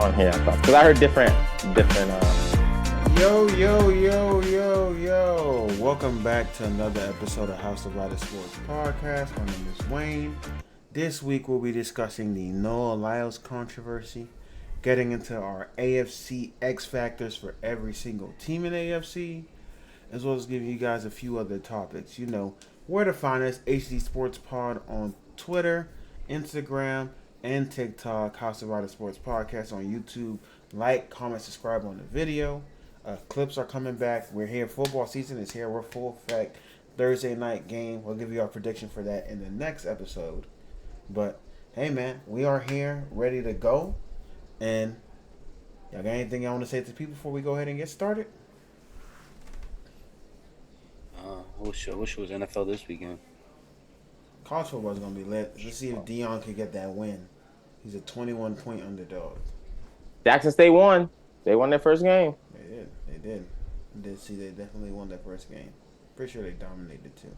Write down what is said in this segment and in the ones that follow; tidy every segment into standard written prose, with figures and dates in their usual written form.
on here, because I heard different. Yo. Welcome back to another episode of House of Sports podcast. My name is Dwayne. This week we'll be discussing the Noah Lyles controversy, getting into our AFC X factors for every single team in AFC, as well as giving you guys a few other topics. You know where to find us, hdsportspod on Twitter, Instagram, and TikTok, House of Sports podcast on YouTube. Like, comment, subscribe on the video. Clips are coming back. We're here. Football season is here. We're full effect. Thursday night game. We'll give you our prediction for that in the next episode. But hey, man, we are here, ready to go. And y'all got anything y'all want to say to people before we go ahead and get started? I wish it was NFL this weekend. College football is gonna be lit. Let's see if Dion can get that win. He's a 21-point underdog. Jackson State won. They won their first game. They did. They definitely won that first game. Pretty sure they dominated too.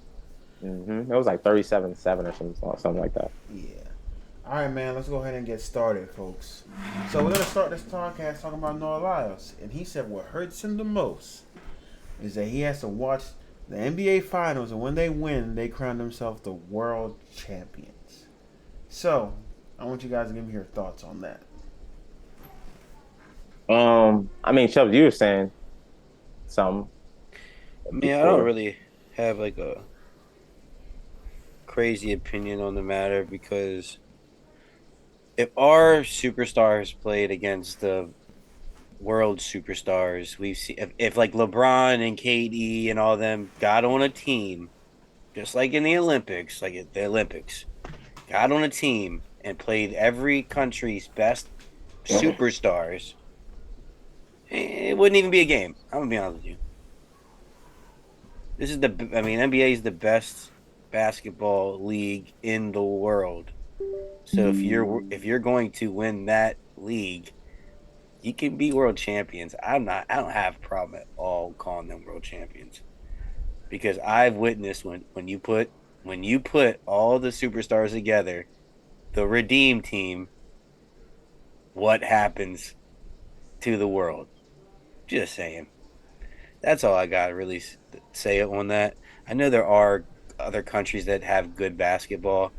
It was like 37-7 or something like that. Yeah. All right, man. Let's go ahead and get started, folks. So we're gonna start this podcast talking about Noah Lyles, and he said what hurts him the most is that he has to watch the NBA Finals, and when they win, they crown themselves the world champions. So I want you guys to give me your thoughts on that. I mean, Chubb, you were saying some. I don't really have like a crazy opinion on the matter because if our superstars played against the world superstars, we've seen if like LeBron and KD and all them got on a team, just like in the Olympics, got on a team and played every country's best superstars, it wouldn't even be a game. I'm gonna be honest with you. NBA is the best basketball league in the world. So if you're going to win that league, you can be world champions. I don't have a problem at all calling them world champions. Because I've witnessed when you put all the superstars together, the Redeem Team, what happens to the world. Just saying. That's all I got to really say on that. I know there are other countries that have good basketball,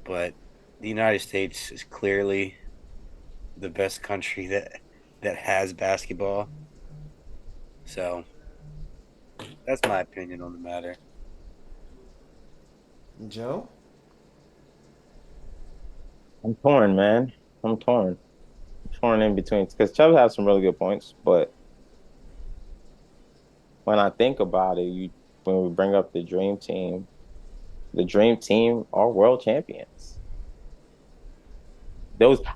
but the United States is clearly the best country that has basketball. So that's my opinion on the matter. Joe? I'm torn, man. I'm torn in between because Chubb has some really good points, but when I think about it, when we bring up the Dream Team are world champions.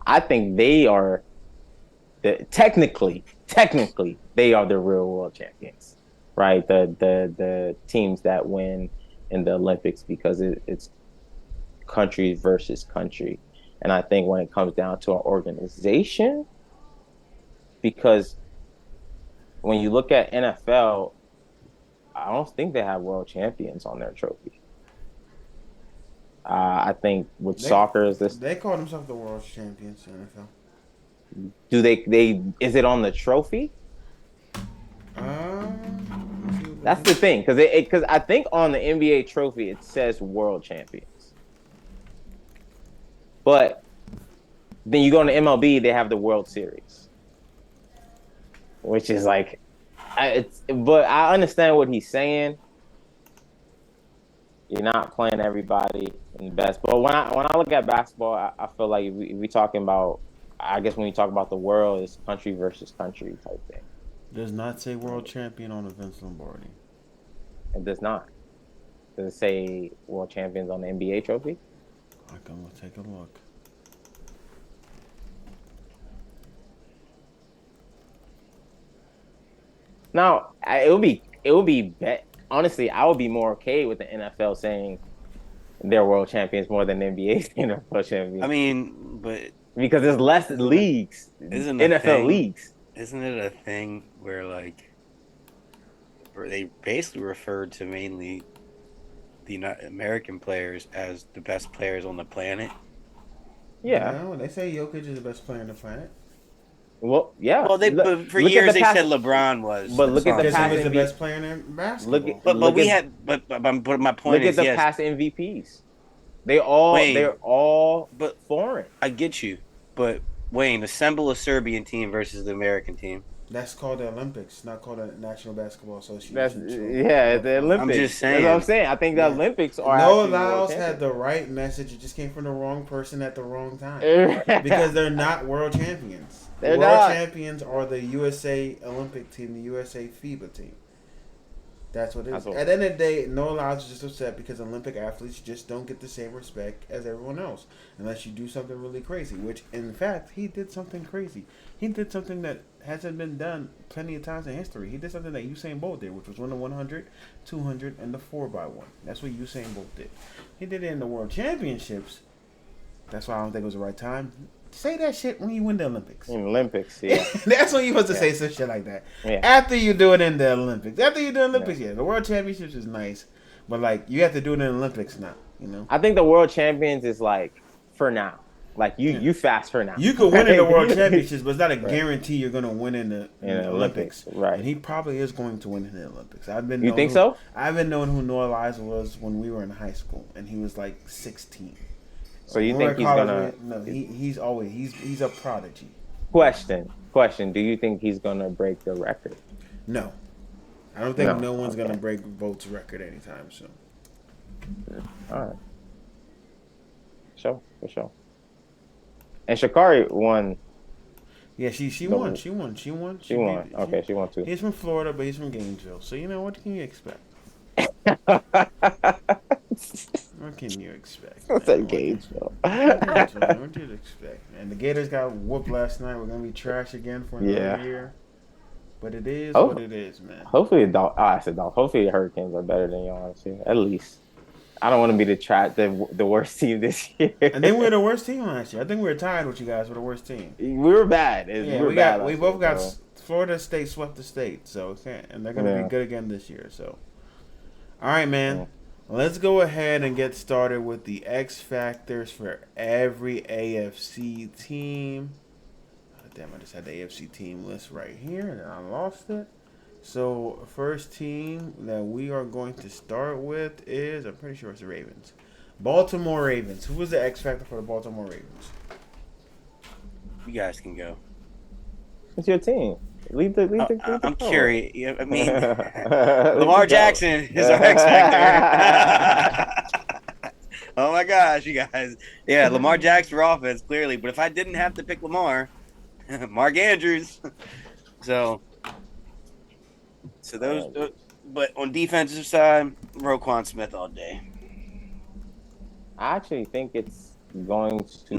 I think they are technically they are the real world champions, right? The teams that win in the Olympics because it's country versus country. And I think when it comes down to an organization, because when you look at NFL, I don't think they have world champions on their trophy. I think soccer is this. They call themselves the world champions in NFL. Do they? Is it on the trophy? That's the thing, because I think on the NBA trophy it says world champions. But then you go into MLB, they have the World Series, which is like, but I understand what he's saying. You're not playing everybody in the best. But when I look at basketball, I feel like we talking about, I guess when you talk about the world, it's country versus country type thing. Does not say world champion on the Vince Lombardi. It does not. Does it say world champions on the NBA trophy? I'm gonna take a look. Now, it would be honestly, I would be more okay with the NFL saying they're world champions more than the NBA saying they're world champions. I mean, but because there's less leagues, NFL leagues. Isn't it a thing where they basically referred to mainly the American players as the best players on the planet? Yeah. No, they say Jokic is the best player on the planet. Well, yeah. Well, but for Look at years the they said past. LeBron was. But look at the Because he past was the MVP. best player in basketball. But Look we at had. But my point look at is, the yes, past MVPs. Wayne. They're all But foreign. I get you. But Wayne, assemble a Serbian team versus the American team. That's called the Olympics, not called the National Basketball That's Association. So yeah, the I'm Olympics. just That's what I'm saying. saying. I think the yeah. Olympics are Noah actually the world Lyles had champions. the right message. It just came from the wrong person at the wrong time. Because they're not world champions. The They're world not. champions are the USA Olympic team, the USA FIBA team. That's what it is. At the end of the day, Noah Lyles is just upset because Olympic athletes just don't get the same respect as everyone else unless you do something really crazy, which, in fact, he did something crazy. He did something that hasn't been done plenty of times in history. He did something that Usain Bolt did, which was win the 100, 200, and the 4x1. That's what Usain Bolt did. He did it in the World Championships. That's why I don't think it was the right time. Say that shit when you win the Olympics. In Olympics, yeah. That's when you're supposed to say some shit like that. Yeah. After you do it in the Olympics. After you do the Olympics, yeah. The World Championships is nice. But, like, you have to do it in the Olympics now, you know? I think the world champions is like for now. Like you fast for now. You could win in the World Championships, but it's not a guarantee you're going to win in the Olympics. Right. And he probably is going to win in the Olympics. You think so? I've been knowing who Noah Lyles was when we were in high school, and he was like 16. So you think he's gonna? No, he's a prodigy. Question. Do you think he's gonna break the record? No, I don't think no one's gonna break Bolt's record anytime soon. All right. For sure. And Sha'Carri won. Yeah, she won. She won. She won too. He's from Florida, but he's from Gainesville. So you know what can you expect? What can you expect? What's that Gainesville? What did you expect? And the Gators got whooped last night. We're gonna be trash again for another year. But it is what it is, man. Hopefully, hopefully the Hurricanes are better than y'all this year. At least. I don't want to be the worst team this year. I think we were the worst team last year. I think we were tied with you guys for the worst team. We were bad. We both got Florida State swept the state, so and they're gonna be good again this year. So, all right, man. Yeah. Let's go ahead and get started with the X factors for every AFC team. Oh, damn, I just had the AFC team list right here, and I lost it. So, first team that we are going to start with is, I'm pretty sure it's the Ravens. Baltimore Ravens. Who was the X factor for the Baltimore Ravens? You guys can go. It's your team. Lead the I'm curious. I mean, Lamar Jackson is our X factor. Oh my gosh, you guys. Yeah, Lamar Jackson for offense, clearly. But if I didn't have to pick Lamar, Mark Andrews. So those. But on defensive side, Roquan Smith all day. I actually think it's going to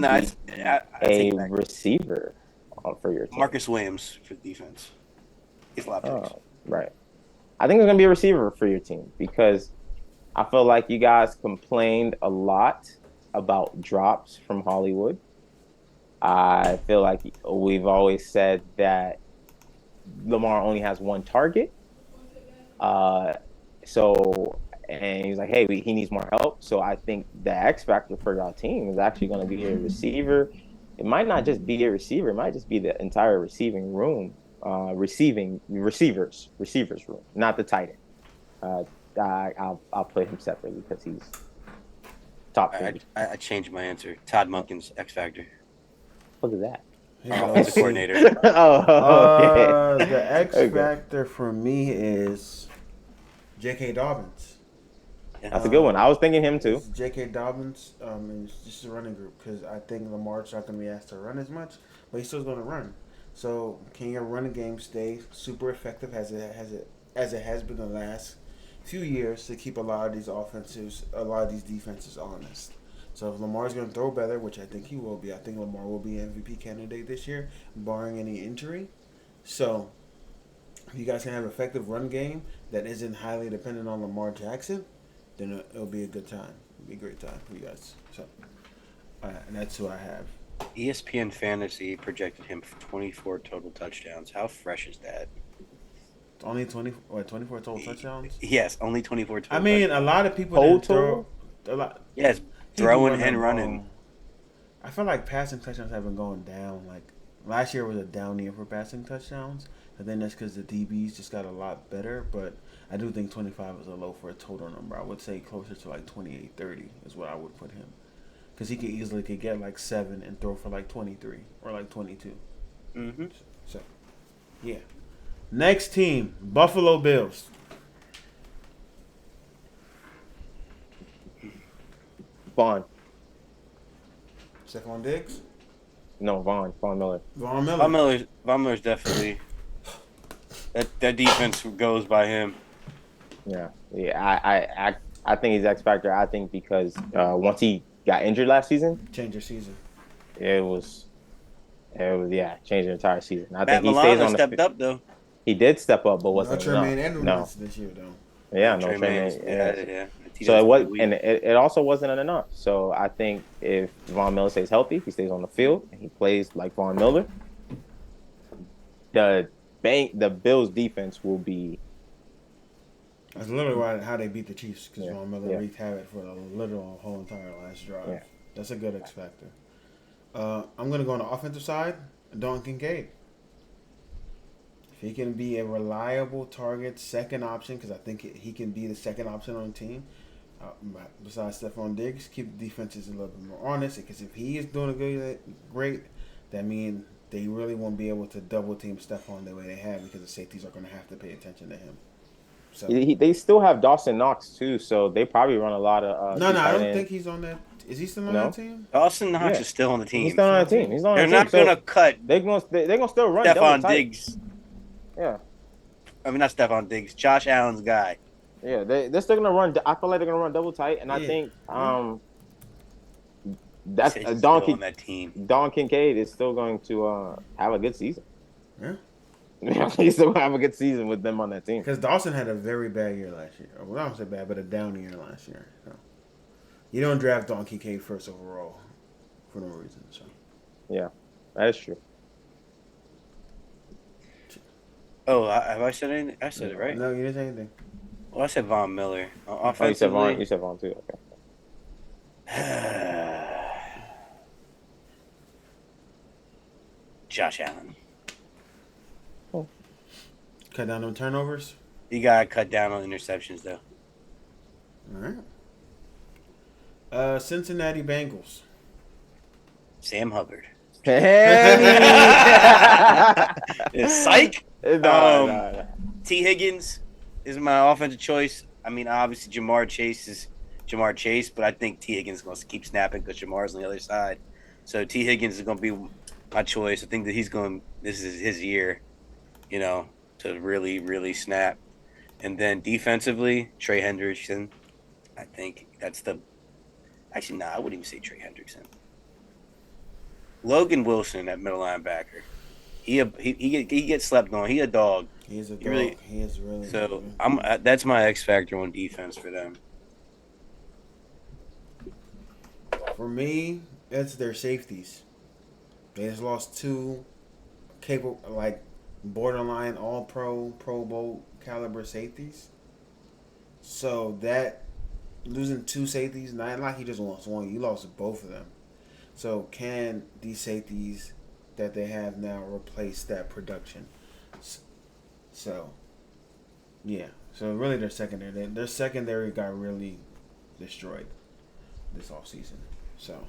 be a receiver for your team. Marcus Williams for defense. He's a lot of picks. Right. I think it's going to be a receiver for your team because I feel like you guys complained a lot about drops from Hollywood. I feel like we've always said that Lamar only has one target. And he's like, hey, he needs more help. So I think the X factor for our team is actually going to be a receiver. It might not just be a receiver. It might just be the entire receiving room, receivers room, not the tight end. I'll play him separately because he's top 30. I changed my answer. Todd Monken's X factor. Look at that. Offensive coordinator. Okay. The X factor for me is J.K. Dobbins. That's a good one. I was thinking him too. J.K. Dobbins is just a running group because I think Lamar's not going to be asked to run as much, but he's still going to run. So can your running game stay super effective as it has been the last few years to keep a lot of these defenses honest? So if Lamar's going to throw better, which I think he will be, I think Lamar will be an MVP candidate this year, barring any injury. So if you guys can have an effective run game that isn't highly dependent on Lamar Jackson, then it'll be a good time. It'll be a great time for you guys. So, and that's who I have. ESPN Fantasy projected him for 24 total touchdowns. How fresh is that? Only 24 total touchdowns? Yes, only 24 total. I mean, a lot of people total. Yes, throwing and running. I feel like passing touchdowns have been going down. Like Last year was a down year for passing touchdowns. I think that's because the DBs just got a lot better, but I do think 25 is a low for a total number. I would say closer to like 28, 30 is what I would put him. Because he could get like 7 and throw for like 23 or like 22. Mm-hmm. So, yeah. Next team, Buffalo Bills. Vaughn. Stephon Diggs? No, Vaughn Miller. Von Miller. Von Miller's definitely that defense goes by him. Yeah. I think he's X factor. I think because once he got injured last season, Change your season. it was changed the entire season. I Matt think he stays Milano on stepped up though. He did step up, but No wasn't Tremaine enough. Edmonds No. this year, though. Yeah, no Tremaine, Tremaine. yeah. So it was, and it also wasn't enough. So I think if Von Miller stays healthy, he stays on the field, and he plays like Von Miller, the Bills defense will be. That's literally how they beat the Chiefs, because Von Miller Yeah. wreaked havoc for the literal whole entire last drive. Yeah. That's a good X factor. I'm going to go on the offensive side, Dalton Kincaid. If he can be a reliable target second option, because I think he can be the second option on the team, besides Stephon Diggs, keep the defenses a little bit more honest, because if he is doing great, that means they really won't be able to double team Stephon the way they have, because the safeties are going to have to pay attention to him. So They still have Dawson Knox too, so they probably run a lot of. no, I don't think he's on that. Is he still on that team? Dawson Knox is still on the team. He's still on the team. They're not going to cut. They're gonna still run Stephon Diggs. Yeah. I mean, not Stephon Diggs. Josh Allen's guy. Yeah, they're still gonna run. I feel like they're gonna run double tight, and I think that's on that team. Don Kincaid is still going to have a good season. Yeah, he's still gonna have a good season with them on that team. Because Dawson had a very bad year last year. Well, I don't say bad, but a down year last year. So you don't draft Don Kincaid first overall for no reason. So yeah, that is true. Oh, have I said anything? I said it right. No, you didn't say anything. Well, I said Von Miller. Oh, you said Vaughn. You said Vaughn too. Okay. Josh Allen. Cut down on turnovers. You gotta cut down on interceptions, though. All right. Cincinnati Bengals. Sam Hubbard. Psych. Psych. No. T. Higgins is my offensive choice. I mean, obviously Jamar Chase, but I think T. Higgins is going to keep snapping because Jamar's on the other side. So T. Higgins is going to be my choice. I think that this is his year, to really, really snap. And then defensively, Trey Hendrickson. I think that's actually, I wouldn't even say Trey Hendrickson. Logan Wilson at middle linebacker. He gets slept on. He a dog. He's a dog. He is really. So that's my X factor on defense for them. For me, it's their safeties. They just lost 2 capable, like borderline All Pro, Pro Bowl caliber safeties. So that losing 2 safeties, not like you just lost one. You lost both of them. So can these safeties that they have now replace that production? So, yeah. So really their secondary got really destroyed this offseason. So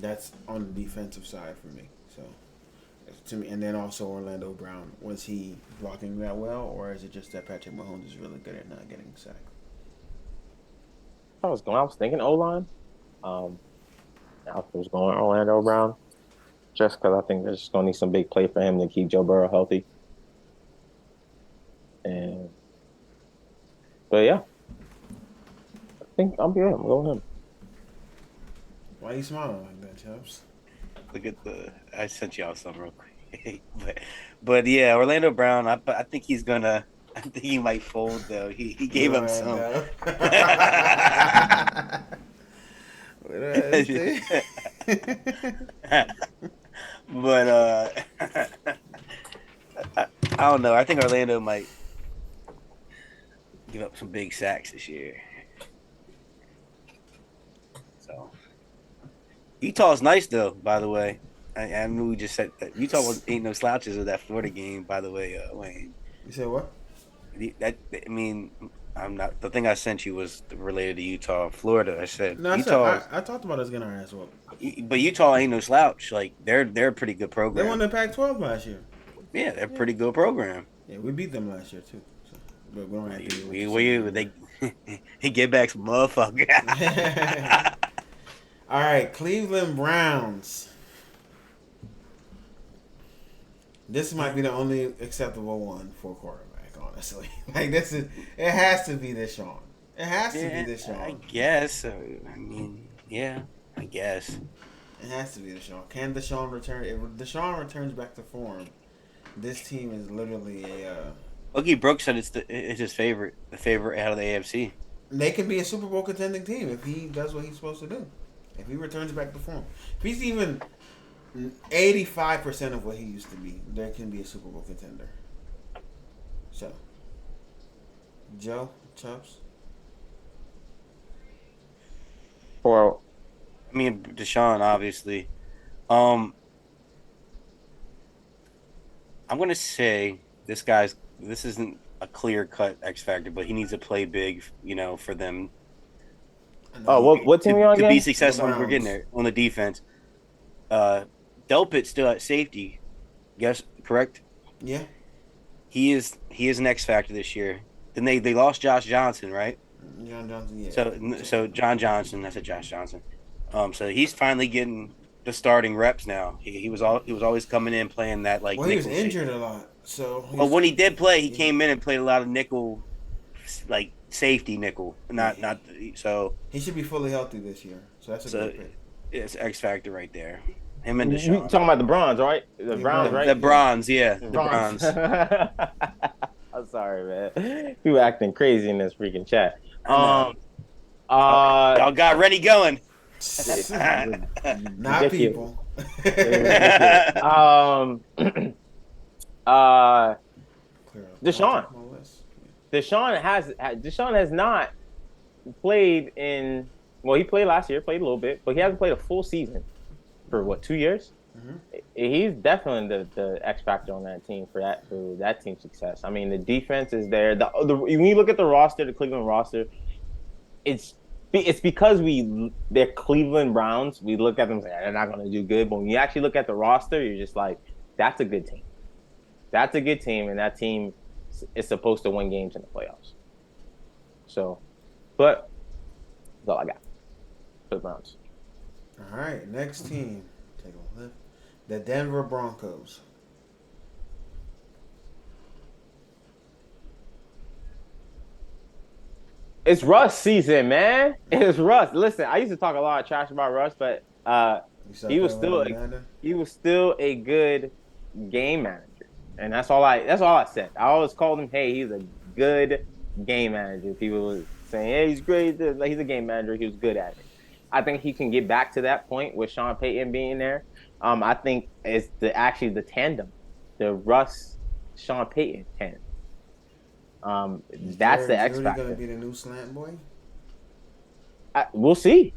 that's on the defensive side for me. So to me, and then also Orlando Brown, was he blocking that well, or is it just that Patrick Mahomes is really good at not getting sacked? I was thinking O-line. I was going Orlando Brown, just because I think they're just going to need some big play for him to keep Joe Burrow healthy. But yeah, I think I'm good. I'm going with him. Why are you smiling like that, Chubbs? Look at I sent y'all something real quick, but yeah, Orlando Brown. I think he's gonna. I think he might fold though. He gave up some. But I don't know. I think Orlando might give up some big sacks this year. So Utah's nice though, by the way. I knew we just said that Utah ain't no slouches of that Florida game. By the way, Wayne. You said what? That I mean, I'm not. The thing I sent you was related to Utah and Florida. I said No, I said Utah, I talked about us getting our ass whooped. but Utah ain't no slouch. Like they're a pretty good They won program. the Pac-12 last year. Yeah, they're a Yeah, pretty good program. yeah, we beat them last year too. So, but we don't have to do what We you they he get back some motherfucker. said. All right, Cleveland Browns. This might be the only acceptable one for quarterback, honestly. Like this is, it has to be Deshaun. It has to be Deshaun. I guess. I mean, yeah, I guess. It has to be Deshaun. Can Deshaun return? If Deshaun returns back to form, this team is literally a. Oogie Brooks said it's his favorite, the favorite out of the AFC. They can be a Super Bowl contending team if he does what he's supposed to do. If he returns back to form, if he's even 85% of what he used to be, there can be a Super Bowl contender. So, Joe Chubbs. For I mean, Deshaun, obviously. I'm gonna say this isn't a clear cut X factor, but he needs to play big, for them what team are you on to again? be successful. We're getting there on the defense. Delpit's still at safety. Yes, correct. Yeah. He is an X factor this year. Then they lost Josh Johnson, right? John Johnson. Yeah. So John Johnson. That's a Josh Johnson. So he's finally getting the starting reps now. He was always coming in playing that like. Well, he was nickel injured a lot, so. But when he did play, he came in and played a lot of nickel, like safety nickel. Not so. He should be fully healthy this year, so that's a good pick. It's X factor right there. Him and You Deshaun. talking about the Browns, right? The Browns, right? The bronze, yeah, the Bronze. bronze. I'm sorry, man. You acting crazy in this freaking chat. Y'all got Rennie going. Not people. Deshaun. Deshaun has not played in. Well, he played last year, played a little bit, but he hasn't played a full season for what, 2 years? Mm-hmm. He's definitely the X factor on that team for that team's success. I mean, the defense is there. When you look at the roster, the Cleveland roster, it's because they're Cleveland Browns. We look at them and say they're not going to do good, but when you actually look at the roster, you're just like, that's a good team. That's a good team, and that team is supposed to win games in the playoffs. So, but that's all I got for the Browns. All right, next team. Take a look. The Denver Broncos. It's Russ season, man. It's Russ. Listen, I used to talk a lot of trash about Russ, but he was still a good game manager, and that's all I said. I always called him, hey, he's a good game manager. People were saying, hey, he's great. He's a game manager. He was good at it. I think he can get back to that point with Sean Payton being there. I think it's the tandem, the Russ Sean Payton tandem. That's the X factor. Going to be the new slant boy? We'll see.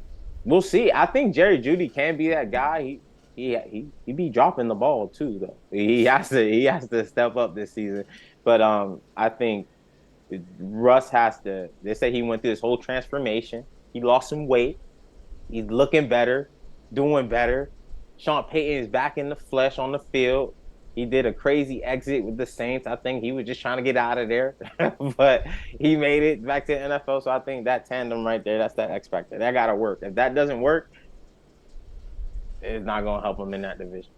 I think Jerry Jeudy can be that guy. He be dropping the ball too, though. He has to step up this season. But I think Russ has to. They say he went through this whole transformation. He lost some weight. He's looking better, doing better. Sean Payton is back in the flesh on the field. He did a crazy exit with the Saints. I think he was just trying to get out of there, but he made it back to the NFL. So I think that tandem right there, that's that X factor. That got to work. If that doesn't work, it's not going to help him in that division.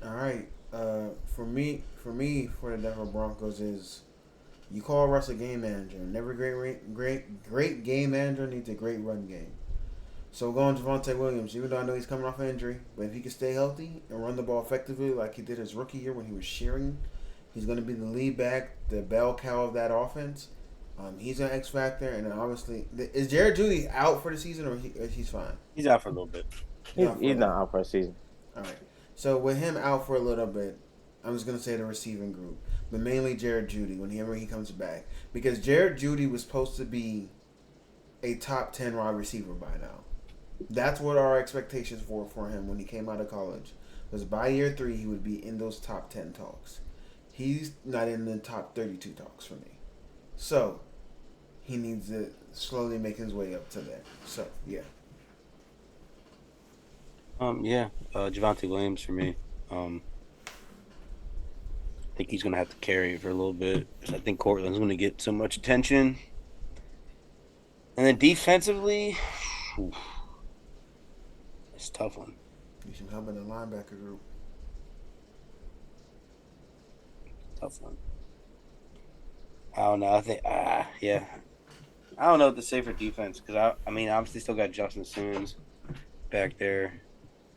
Mm-hmm. All right. For the Denver Broncos is you call Russ a game manager. And every great game manager needs a great run game. So going to Javonte Williams, even though I know he's coming off an injury, but if he can stay healthy and run the ball effectively like he did his rookie year when he was shearing, he's going to be the lead back, the bell cow of that offense. He's an X factor, and obviously, is Jared Jeudy out for the season or he's fine? He's out for a little bit. He's not out for a season. All right. So with him out for a little bit, I'm just going to say the receiving group, but mainly Jared Jeudy whenever he comes back, because Jared Jeudy was supposed to be a top 10 wide receiver by now. That's what our expectations for him when he came out of college. Because by year 3, he would be in those top 10 talks. He's not in the top 32 talks for me. So, he needs to slowly make his way up to there. So, yeah. Yeah, Javonte Williams for me. I think he's going to have to carry it for a little bit because I think Cortland's going to get so much attention. And then defensively, it's a tough one. You should help in the linebacker group. Tough one. I don't know. I think, yeah. I don't know what to say for defense because I mean, obviously still got Justin Simmons back there,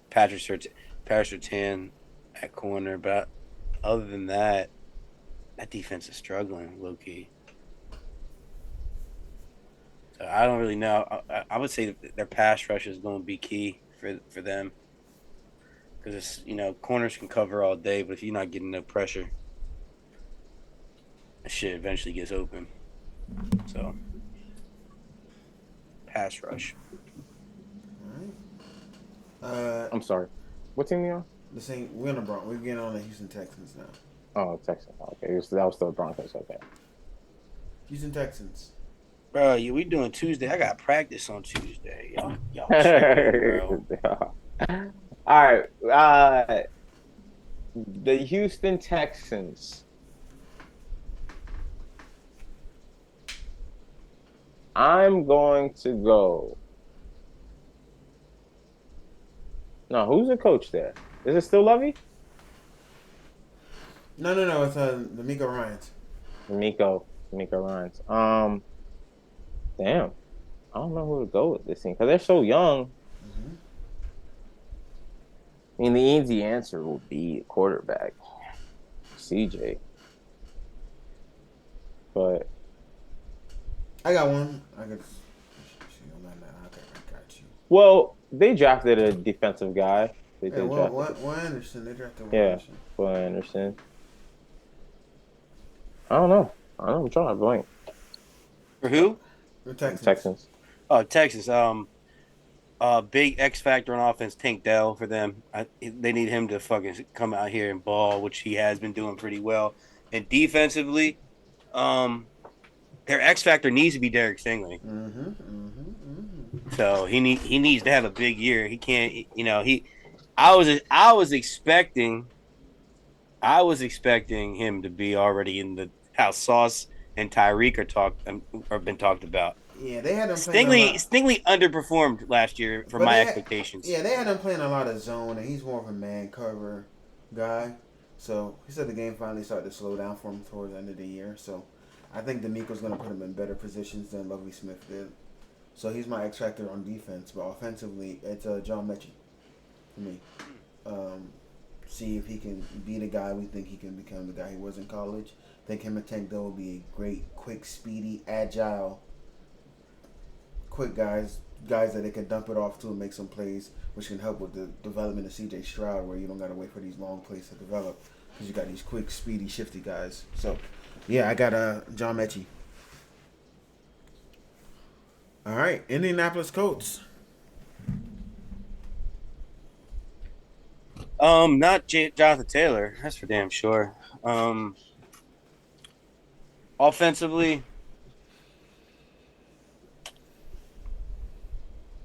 Patrick Surtain at corner, but other than that, that defense is struggling, low key. So I don't really know. I would say their pass rush is going to be key for them because it's corners can cover all day, but if you're not getting no pressure, that shit eventually gets open. So pass rush. All right. I'm sorry. What team you on? The same. We're getting on the Houston Texans now. Oh, Texans. Okay, so that was still Broncos. Okay. Houston Texans. Bro, we doing Tuesday. I got practice on Tuesday. Y'all tripping, bro. All right. The Houston Texans. I'm going to go. No, who's the coach there? Is it still Lovey? No. It's the Miko Ryans. Miko Ryans. Damn. I don't know who to go with this team because they're so young. Mm-hmm. I mean, the easy answer would be quarterback, CJ. But I got one. I got you. well, they drafted a defensive guy. They did draft. Will Anderson. They drafted Will Anderson. Will Anderson. I don't know. I'm trying to blank. For who? The Texans. Texans. Oh, Texas. Big X factor on offense, Tank Dell for them. They need him to fucking come out here and ball, which he has been doing pretty well. And defensively, their X factor needs to be Derek Stingley. So he needs to have a big year. He can't. I was expecting him to be already in the how Sauce and Tyreek are been talked about. Yeah, they had him playing Stingley underperformed last year for my expectations. Yeah, they had him playing a lot of zone, and he's more of a man cover guy. So he said the game finally started to slow down for him towards the end of the year. So I think D'Amico's going to put him in better positions than Lovie Smith did. So he's my X factor on defense, but offensively, it's John Mechie for me. See if he can be the guy we think he can become, the guy he was in college. I think him and Tank Dell will be a great, quick, speedy, agile, quick guys that they can dump it off to and make some plays, which can help with the development of C.J. Stroud, where you don't got to wait for these long plays to develop because you got these quick, speedy, shifty guys. So, yeah, I got John Mechie. All right, Indianapolis Colts. Not Jonathan Taylor. That's for damn sure. Offensively,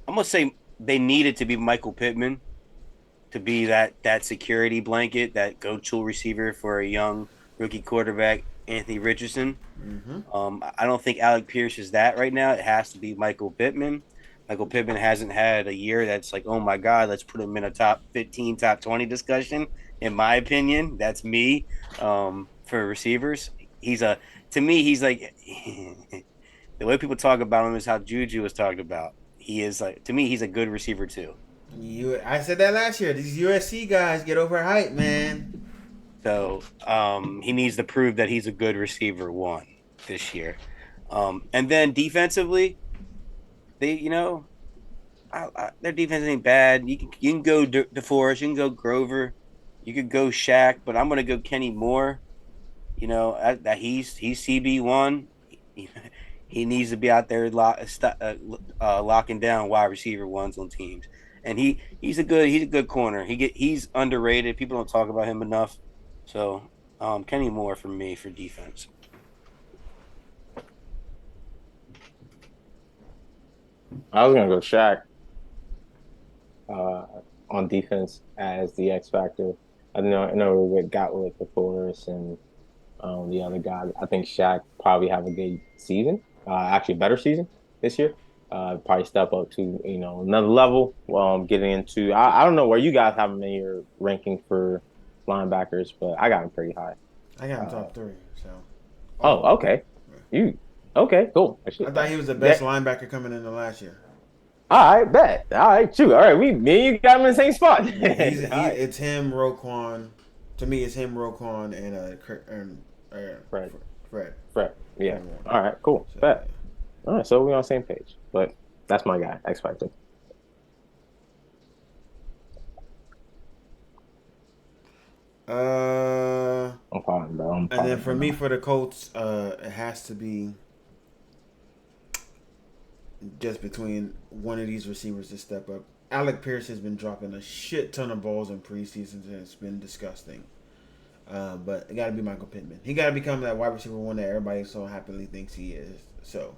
I'm gonna say they needed to be Michael Pittman to be that security blanket, that go-to receiver for a young rookie quarterback, Anthony Richardson. I don't think Alec Pierce is that right now. It has to be Michael Pittman. Michael Pittman hasn't had a year that's like, oh my God, let's put him in a top 15, top 20 discussion. In my opinion, that's me. For receivers, to me, he's like the way people talk about him is how Juju was talked about. He is like, to me, he's a good receiver too. I said that last year. These USC guys get overhyped, man. So he needs to prove that he's a good receiver this year. And then defensively, they their defense ain't bad. You can go DeForest, you can go Grover, you could go Shaq, but I'm gonna go Kenny Moore. That he's CB1. He needs to be out there locking down wide receiver ones on teams. And he's a good corner. He's underrated. People don't talk about him enough. So Kenny Moore for me for defense. I was gonna go Shaq on defense as the X factor. I know we got with the Forrest and the other guy. I think Shaq probably have a good season, actually a better season this year. Probably step up to another level. Getting into I don't know where you guys have him in your ranking for linebackers, but I got him pretty high. I got him top 3. So. Oh, okay. Okay, cool. I thought he was the best linebacker coming into last year. All right, bet. All right, true. All right, me and you got him in the same spot. It's him, Roquan. To me, it's him, Roquan, and Fred. Yeah. All right, cool. So, bet. All right, so we're on the same page. But that's my guy, X Factor. I'm fine, bro. And then for me, for the Colts, it has to be just between one of these receivers to step up. Alec Pierce has been dropping a shit ton of balls in preseason, and it's been disgusting. But it got to be Michael Pittman. He got to become that wide receiver one that everybody so happily thinks he is. So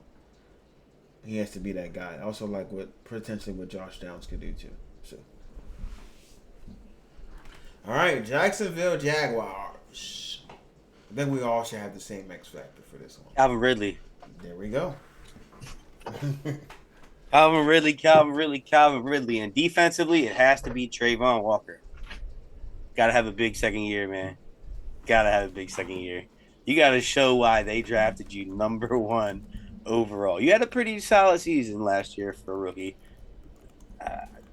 he has to be that guy. Also, like potentially what Josh Downs could do too. So, all right, Jacksonville Jaguars. I think we all should have the same X factor for this one. Calvin Ridley. There we go. Calvin Ridley. And defensively, it has to be Trayvon Walker. Got to have a big second year, man. Got to have a big second year. You got to show why they drafted you number 1 overall. You had a pretty solid season last year for a rookie.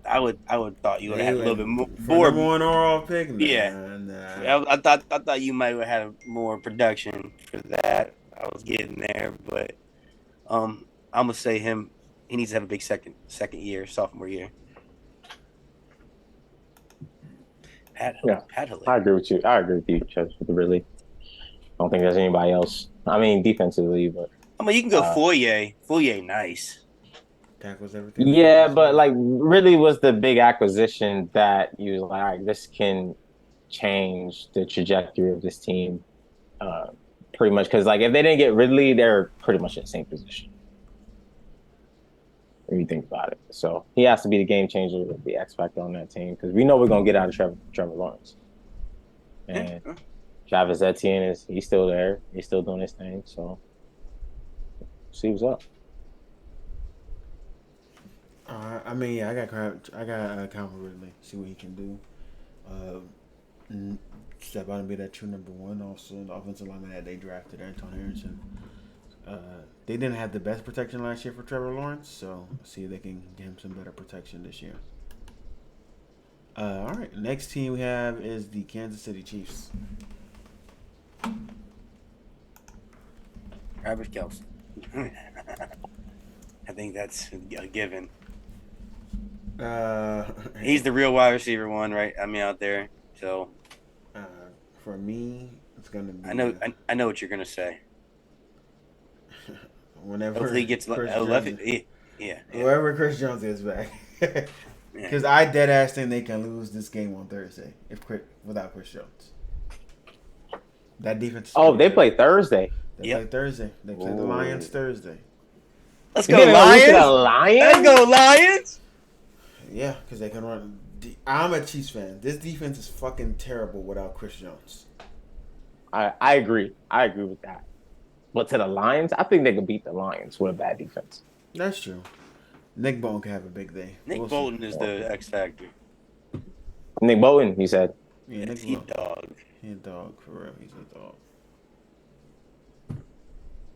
I would thought you would have had a little bit more. Number 1 overall pick. Nah. I thought you might have had more production for that. I was getting there, but I'm gonna say him. He needs to have a big second year, sophomore year. Pat Hilliard. I agree with you, Church, really. I don't think there's anybody else. I mean, defensively, but I mean, you can go Foyer. Foyer, nice. Tackles everything. Yeah, but like, really was the big acquisition that you was like, all right, this can change the trajectory of this team, pretty much. Because like, if they didn't get Ridley, they're pretty much in the same position. If you think about it, so he has to be the game changer, the X factor on that team, because we know we're gonna get out of Trevor Lawrence, and Travis Etienne he's still there, he's still doing his thing. So see what's up. I mean, yeah, I got Calvin Ridley. See what he can do. Step out and be that true number 1. Also, the offensive lineman that they drafted, Anton Harrison. They didn't have the best protection last year for Trevor Lawrence, so see if they can get him some better protection this year. All right, next team we have is the Kansas City Chiefs. Travis Kelce. I think that's a given. He's the real wide receiver one, right? I mean, out there. So, for me, it's gonna be. I know what you're gonna say. Whenever hopefully he gets left, yeah. Whoever Chris Jones is back, because I dead ass think they can lose this game on Thursday without Chris Jones. That defense. Oh, they play Thursday. They play Thursday. They play the Lions Thursday. Let's go Lions! Let's go Lions! Yeah, because they can run. I'm a Chiefs fan. This defense is fucking terrible without Chris Jones. I agree. I agree with that. But to the Lions, I think they could beat the Lions with a bad defense. That's true. Nick Bolton can have a big day. Nick Bolton is the X factor. Nick Bolton, he said. Yeah, he's a dog. He's a dog, for real. He's a dog.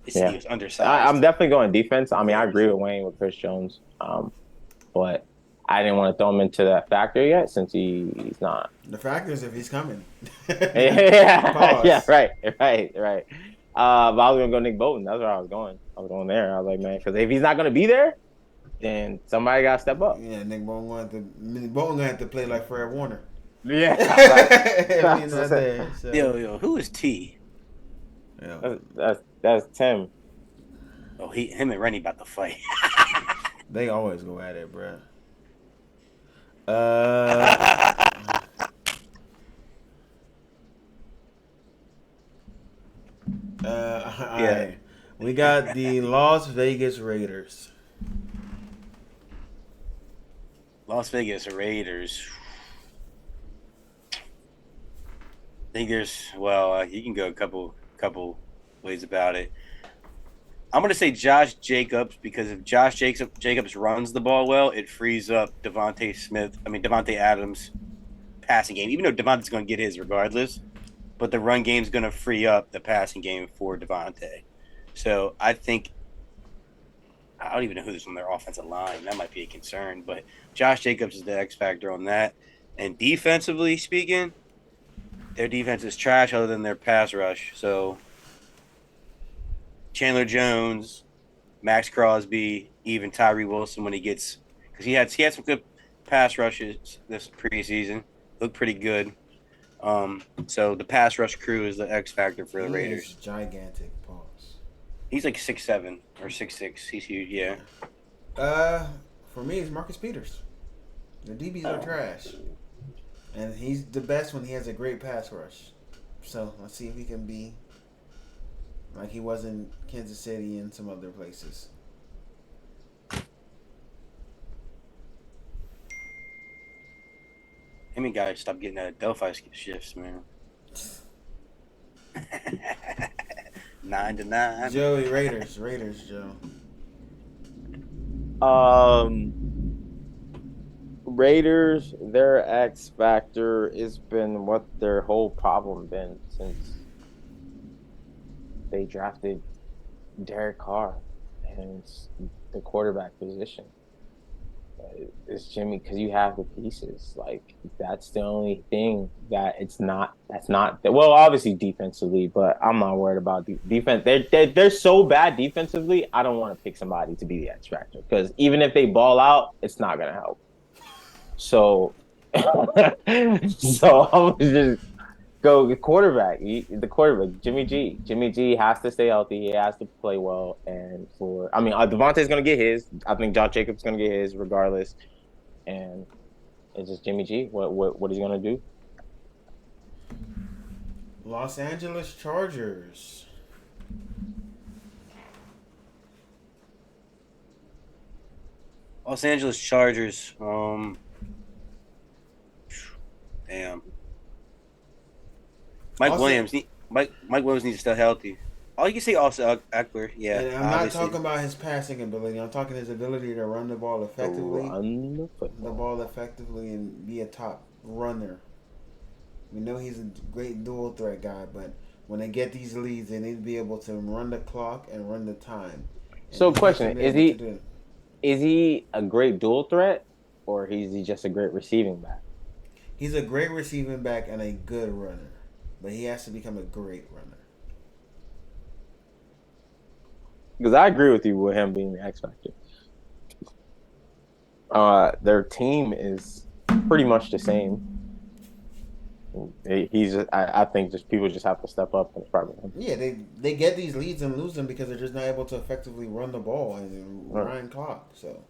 He was undersized. I'm definitely going defense. I mean, I agree with Wayne with Chris Jones. But I didn't want to throw him into that factor yet since he's not. The factor is if he's coming. Yeah, right. But I was going to go Nick Bolton. That's where I was going. I was going there. I was like, man, because if he's not going to be there, then somebody got to step up. Yeah, Nick Bolton going to have to play like Fred Warner. Yeah. If he's not there, so. Yo, who is T? Yeah. That's Tim. Oh, him and Rennie about to fight. They always go at it, bruh. Uh, all Yeah, right. We got the Las Vegas Raiders. Las Vegas Raiders. I think you can go a couple ways about it. I'm gonna say Josh Jacobs because if Jacobs runs the ball well, it frees up Devontae Adams passing game. Even though Devontae's gonna get his regardless, but the run game's gonna free up the passing game for Devontae. So I don't even know who's on their offensive line. That might be a concern, but Josh Jacobs is the X factor on that. And defensively speaking, their defense is trash other than their pass rush. So Chandler Jones, Max Crosby, even Tyree Wilson when he gets because he had some good pass rushes this preseason. Looked pretty good. So the pass rush crew is the X factor for the He is Raiders. gigantic. Pause. He's like 6'7" or 6'6". He's huge, yeah. Uh, for me, it's Marcus Peters. The DBs are trash, and he's the best when he has a great pass rush. So let's see if he can be like he was in Kansas City and some other places. Him and guys stop getting that Delphi shifts, man. 9 to 9. Joey Raiders, Joe. Um, Raiders, their X factor has been what their whole problem been since they drafted Derek Carr, and it's the quarterback position. It's Jimmy because you have the pieces. Like that's the only thing that it's not. That's not well. Obviously defensively, but I'm not worried about defense. They're so bad defensively. I don't want to pick somebody to be the X factor because even if they ball out, it's not gonna help. So, so I'm just go quarterback. The quarterback, Jimmy G. Jimmy G has to stay healthy. He has to play well. And Devontae's gonna get his. I think Josh Jacobs is gonna get his regardless. And it's just Jimmy G. What he's gonna do? Los Angeles Chargers. Los Angeles Chargers. Damn. Mike Williams needs to stay healthy. Oh, you can say also Eckler. Yeah, And I'm not talking about his passing ability. I'm talking his ability to run the ball effectively. The ball effectively and be a top runner. We know he's a great dual threat guy, but when they get these leads, they need to be able to run the clock and run the time. And So, he has to question: be able to do it. is he a great dual threat, or is he just a great receiving back? He's a great receiving back and a good runner, but he has to become a great runner. Because I agree with you with him being the X factor. Their team is pretty much the same. I think just people just have to step up and probably him. Yeah, they get these leads and lose them because they're just not able to effectively run the ball and run clock. So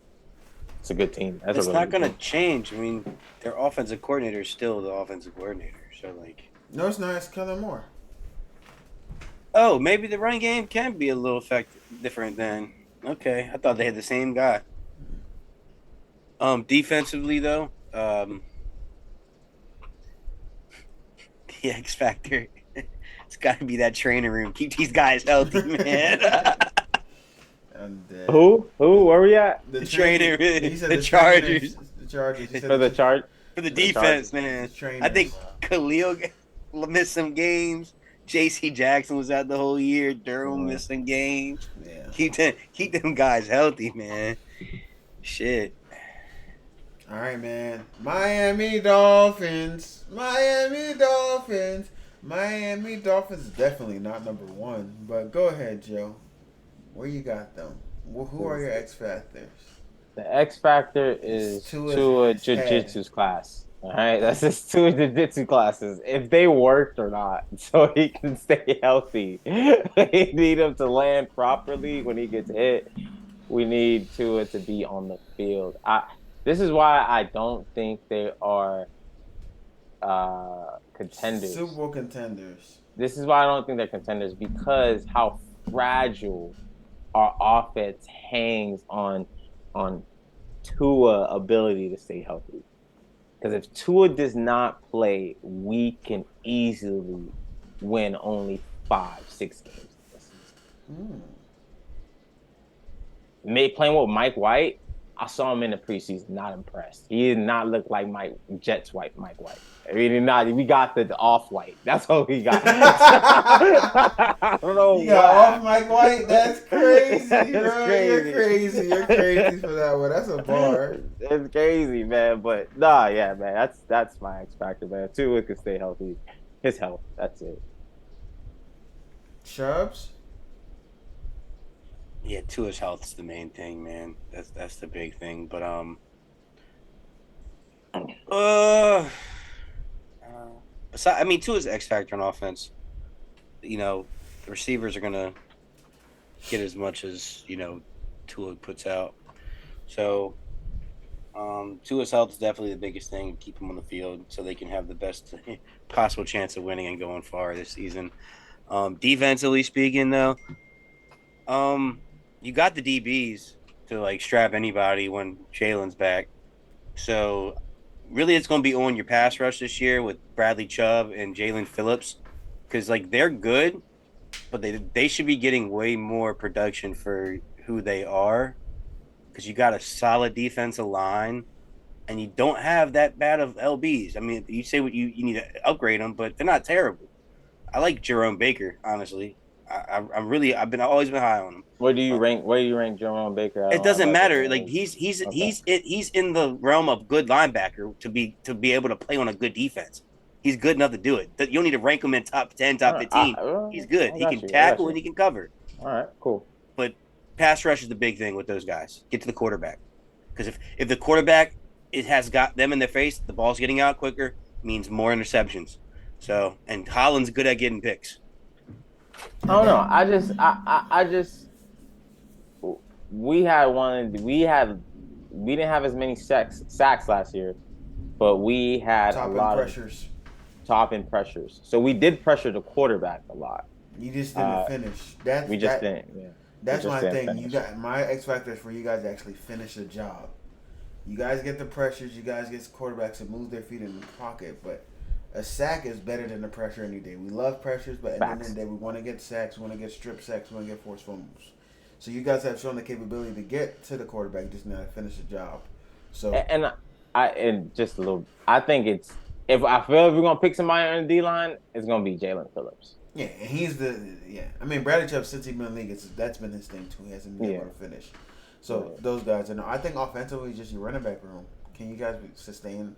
it's a good team. It's not going to change. I mean, their offensive coordinator is still the offensive coordinator. So no, it's not. It's Kellen Moore. Oh, maybe the run game can be a little different then. Okay, I thought they had the same guy. Defensively though, the X factor, it's got to be that training room. Keep these guys healthy, man. Who? Where we at? The training room. The Chargers. For the defense, man. I think Khalil missed some games. J.C. Jackson was out the whole year. Darrell missed some games. Yeah. Keep them guys healthy, man. Shit. All right, man. Miami Dolphins is definitely not number one. But go ahead, Joe. Where you got them? Who are your X factors? The X factor is Tua Jiu-Jitsu's class. All right, that's just two jiu-jitsu classes. If they worked or not, so he can stay healthy. We need him to land properly when he gets hit. We need Tua to be on the field. This is why I don't think they are Super contenders. Bowl contenders. This is why I don't think they're contenders because how fragile our offense hangs on Tua ability to stay healthy. Because if Tua does not play, we can easily win only 5, 6 games this season. Hmm. Playing with Mike White, I saw him in the preseason. Not impressed. He did not look like Jets White Mike White. We did not. We got the off white. That's what we got. I don't know You got off why. Mike White? That's crazy, It's bro. You're crazy. crazy. You're crazy for that one. That's a bar. It's crazy, man. But nah, yeah, man. That's my X factor, man. Tua can stay healthy. His health. That's it. Chubbs? Yeah, Tua's health is the main thing, man. That's the big thing. But uh, I mean, Tua's X factor on offense. You know, the receivers are gonna get as much as Tua puts out. So, Tua's health is definitely the biggest thing. Keep him on the field so they can have the best possible chance of winning and going far this season. Defensively speaking, though, you got the DBs to like strap anybody when Jalen's back. So, really, it's going to be on your pass rush this year with Bradley Chubb and Jalen Phillips because like they're good, but they should be getting way more production for who they are because you got a solid defensive line and you don't have that bad of LBs. I mean, you say what you need to upgrade them, but they're not terrible. I like Jerome Baker, honestly. I've always been high on him. Where do you Uh, rank? Where do you rank Jerome Baker? it I'm doesn't about to matter. Like say. Okay. he's in the realm of good linebacker to be able to play on a good defense. He's good enough to do it. You don't need to rank him in top 10, All top right. 15. He's good. I He got can you. I got tackle and you. he can cover. All right. Cool. But pass rush is the big thing with those guys. Get to the quarterback. Because if the quarterback it has got them in their face, the ball's getting out quicker, means more interceptions. So and Holland's good at getting picks. I don't know. I just we had one. We didn't have as many sacks last year, but we had a Top end lot of pressures. top end pressures. So we did pressure the quarterback a lot. You just didn't finish. That's We just didn't. Yeah. That's We just my didn't thing. finish. You got my X factor is for you guys to actually finish the job. You guys get the pressures. You guys get quarterbacks to move their feet in the pocket, but a sack is better than the pressure any day. We love pressures, but at the end of the day, we want to get sacks. We want to get strip sacks. We want to get forced fumbles. So you guys have shown the capability to get to the quarterback, just not finish the job. So And just a little. I think it's if I feel if we're gonna pick somebody on the D line, it's gonna be Jalen Phillips. yeah, and he's the I mean, Bradley Chubb since he's been in the league, that's been his thing too. He hasn't been able to finish. So those guys, and I think offensively, just your running back room. Can you guys sustain?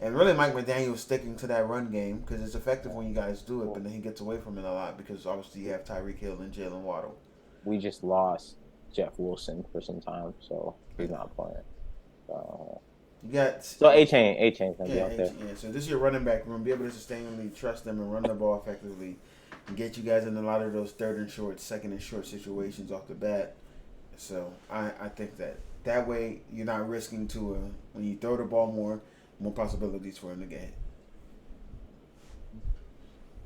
And really, Mike McDaniel sticking to that run game because it's effective when you guys do it, but then he gets away from it a lot because obviously you have Tyreek Hill and Jalen Waddle. We just lost Jeff Wilson for some time, so he's not playing. You got A-Chain's gonna be out there. yeah. So this is your running back room. Be able to sustainably trust them and run the ball effectively, and get you guys in a lot of those third and short, second and short situations off the bat. So I think that way you're not risking to when you throw the ball more possibilities for him to get hit.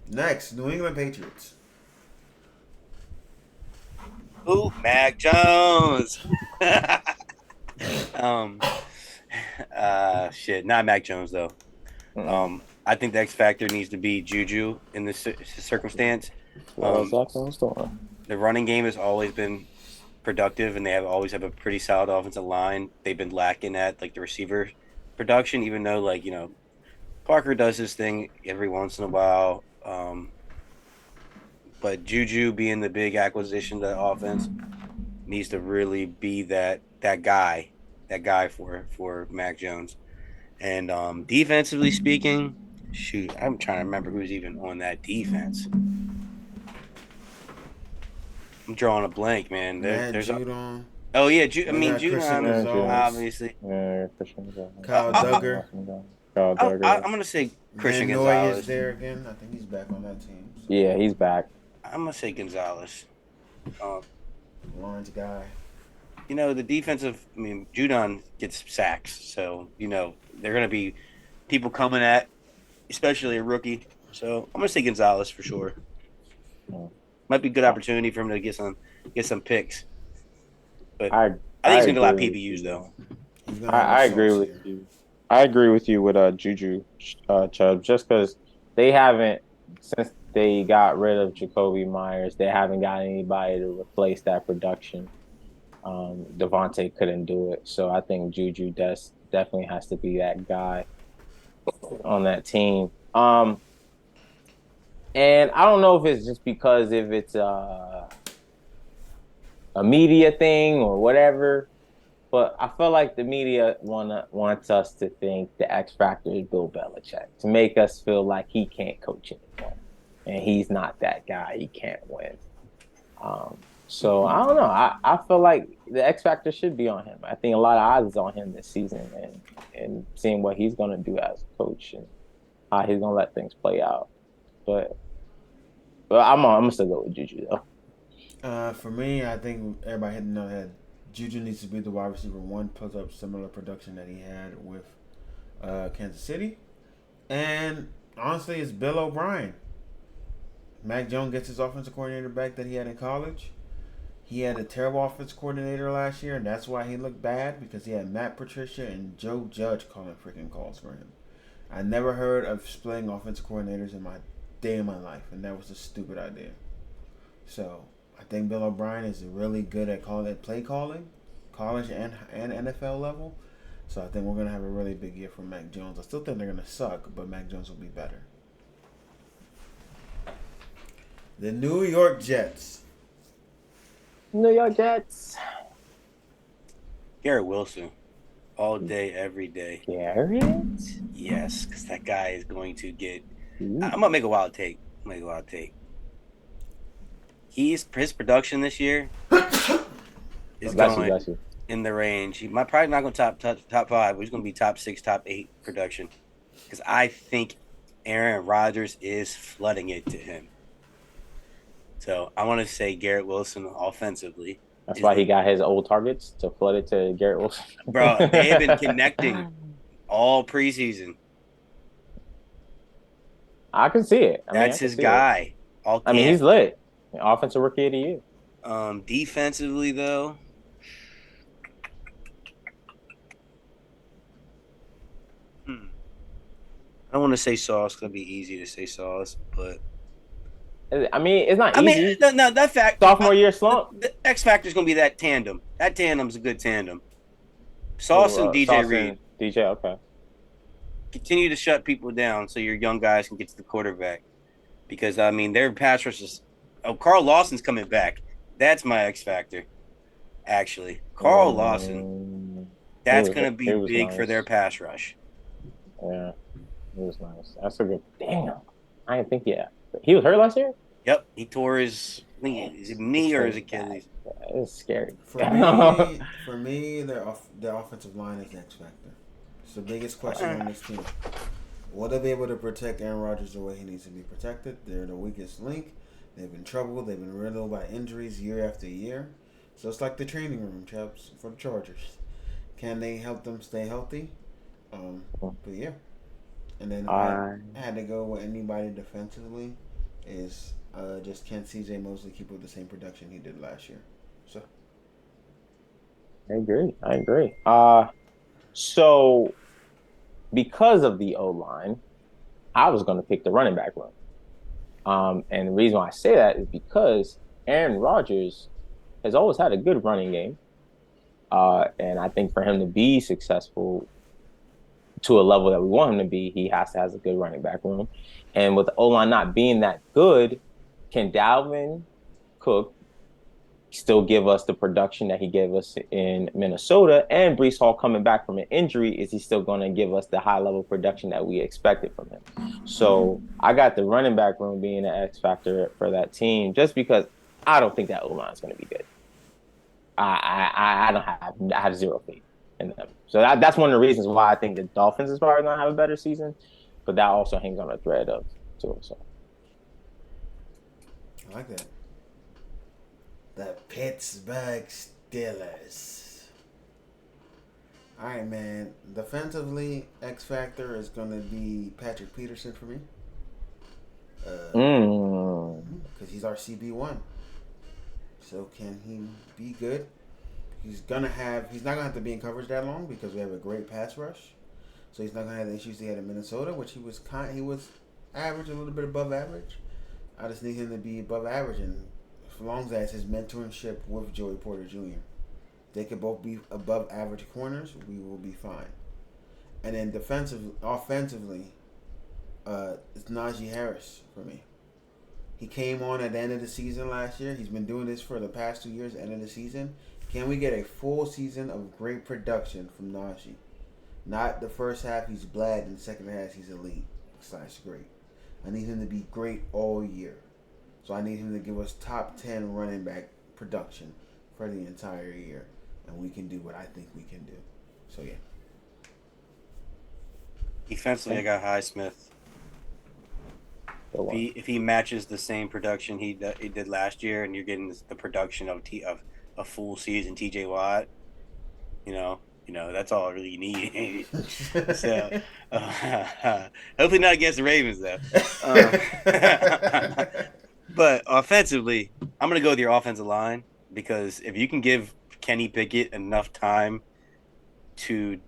Next, New England Patriots. Ooh, Mac Jones. Shit, not Mac Jones though. I think the X factor needs to be Juju in this circumstance. The running game has always been productive, and they always have a pretty solid offensive line. They've been lacking at like the receiver production, even though Parker does his thing every once in a while. But Juju being the big acquisition to the offense needs to really be that guy for Mac Jones. And defensively speaking, shoot, I'm trying to remember who's even on that defense. I'm drawing a blank, man. There's Judon. Oh yeah, Judon, Christian Gonzalez. obviously. Yeah, Christian. Kyle Duggar. I'm gonna say Christian Van Noy is Gonzalez. there again. I think he's back on that team. So. Yeah, he's back. I'm gonna say Gonzalez. Um, Lawrence guy. the defensive. I mean, Judon gets sacks, so they're gonna be people coming at, especially a rookie. So I'm gonna say Gonzalez for sure. Might be a good opportunity for him to get some picks. But I think he's gonna get a lot of PBUs though. I agree with you. I agree with you with Juju Chubb, just because they haven't, since they got rid of Jacoby Myers, they haven't got anybody to replace that production. Devontae couldn't do it, so I think Juju definitely has to be that guy on that team. And I don't know if it's just because if it's a media thing or whatever. But I feel like the media wants us to think the X factor is Bill Belichick, to make us feel like he can't coach anymore, and he's not that guy. He can't win. So I don't know. I feel like the X factor should be on him. I think a lot of odds is on him this season, and seeing what he's going to do as a coach and how he's going to let things play out. But I'm gonna still go with Juju though. For me, I think everybody hit the nail on the head. Juju needs to be the wide receiver one, put up similar production that he had with Kansas City. And honestly, it's Bill O'Brien. Mac Jones gets his offensive coordinator back that he had in college. He had a terrible offensive coordinator last year, and that's why he looked bad, because he had Matt Patricia and Joe Judge calling freaking calls for him. I never heard of splitting offensive coordinators in my day of my life, and that was a stupid idea. So I think Bill O'Brien is really good at play calling, college and NFL level. So I think we're going to have a really big year from Mac Jones. I still think they're going to suck, but Mac Jones will be better. The New York Jets. New York Jets. Garrett Wilson. All day, every day. Garrett? Yes, because that guy is going to get... I'm going to make a wild take. His production this year is going in the range. He might probably not going to top 5, but he's going to be top 6, top 8 production. Because I think Aaron Rodgers is flooding it to him. So I want to say Garrett Wilson offensively. That's why he got his old targets to flood it to Garrett Wilson. Bro, they have been connecting all preseason. I can see it. That's his guy. He's lit. Offensive rookie of the year. Defensively, though, I don't want to say Sauce. It's gonna be easy to say Sauce, but it's not easy. No, that fact. Sophomore year slump. The X factor is gonna be that tandem. That tandem's a good tandem. Sauce and DJ Reed. DJ, okay. Continue to shut people down so your young guys can get to the quarterback, because their pass rush is. Oh, Carl Lawson's coming back. That's my X factor. Actually, Carl Lawson. That's going to be big for their pass rush. Yeah, it was nice. That's a good. Damn, I didn't think. Yeah, he was hurt last year. Yep, he tore his knee or his Achilles. It's scary. For me, their offensive line is the X factor. It's the biggest question on this team. Will they be able to protect Aaron Rodgers the way he needs to be protected? They're the weakest link. They've been troubled. They've been riddled by injuries year after year. So it's like the training room, chaps, for the Chargers. Can they help them stay healthy? But yeah. And then I had to go with anybody defensively is just can CJ Mosley keep with the same production he did last year? So I agree. So because of the O-line, I was going to pick the running back room. And the reason why I say that is because Aaron Rodgers has always had a good running game. And I think for him to be successful to a level that we want him to be, he has to have a good running back room. And with the O-line not being that good, can Dalvin Cook still give us the production that he gave us in Minnesota? And Breece Hall coming back from an injury, is he still going to give us the high-level production that we expected from him? So I got the running back room being an X factor for that team, just because I don't think that O-line is going to be good. I have zero faith. in them. So that's one of the reasons why I think the Dolphins is probably going to have a better season, but that also hangs on a thread of too. So I like that. The Pittsburgh Steelers. All right, man. Defensively, X factor is going to be Patrick Peterson for me. Because he's our CB1. So can he be good? He's not gonna have to be in coverage that long because we have a great pass rush. So he's not gonna have the issues he had in Minnesota, which he was average, a little bit above average. I just need him to be above average, and as long as his mentorship with Joey Porter Jr., they could both be above average corners, we will be fine. And then offensively, it's Najee Harris for me. He came on at the end of the season last year. He's been doing this for the past 2 years, end of the season. Can we get a full season of great production from Najee? Not the first half he's bland, and the second half he's elite / great. I need him to be great all year. So I need him to give us top 10 running back production for the entire year. And we can do what I think we can do. So, yeah. Defensively, I got Highsmith. If he matches the same production he did last year, and you're getting the production of a full season TJ Watt, you know that's all really you need. So hopefully not against the Ravens though. But offensively, I'm gonna go with your offensive line because if you can give Kenny Pickett enough time to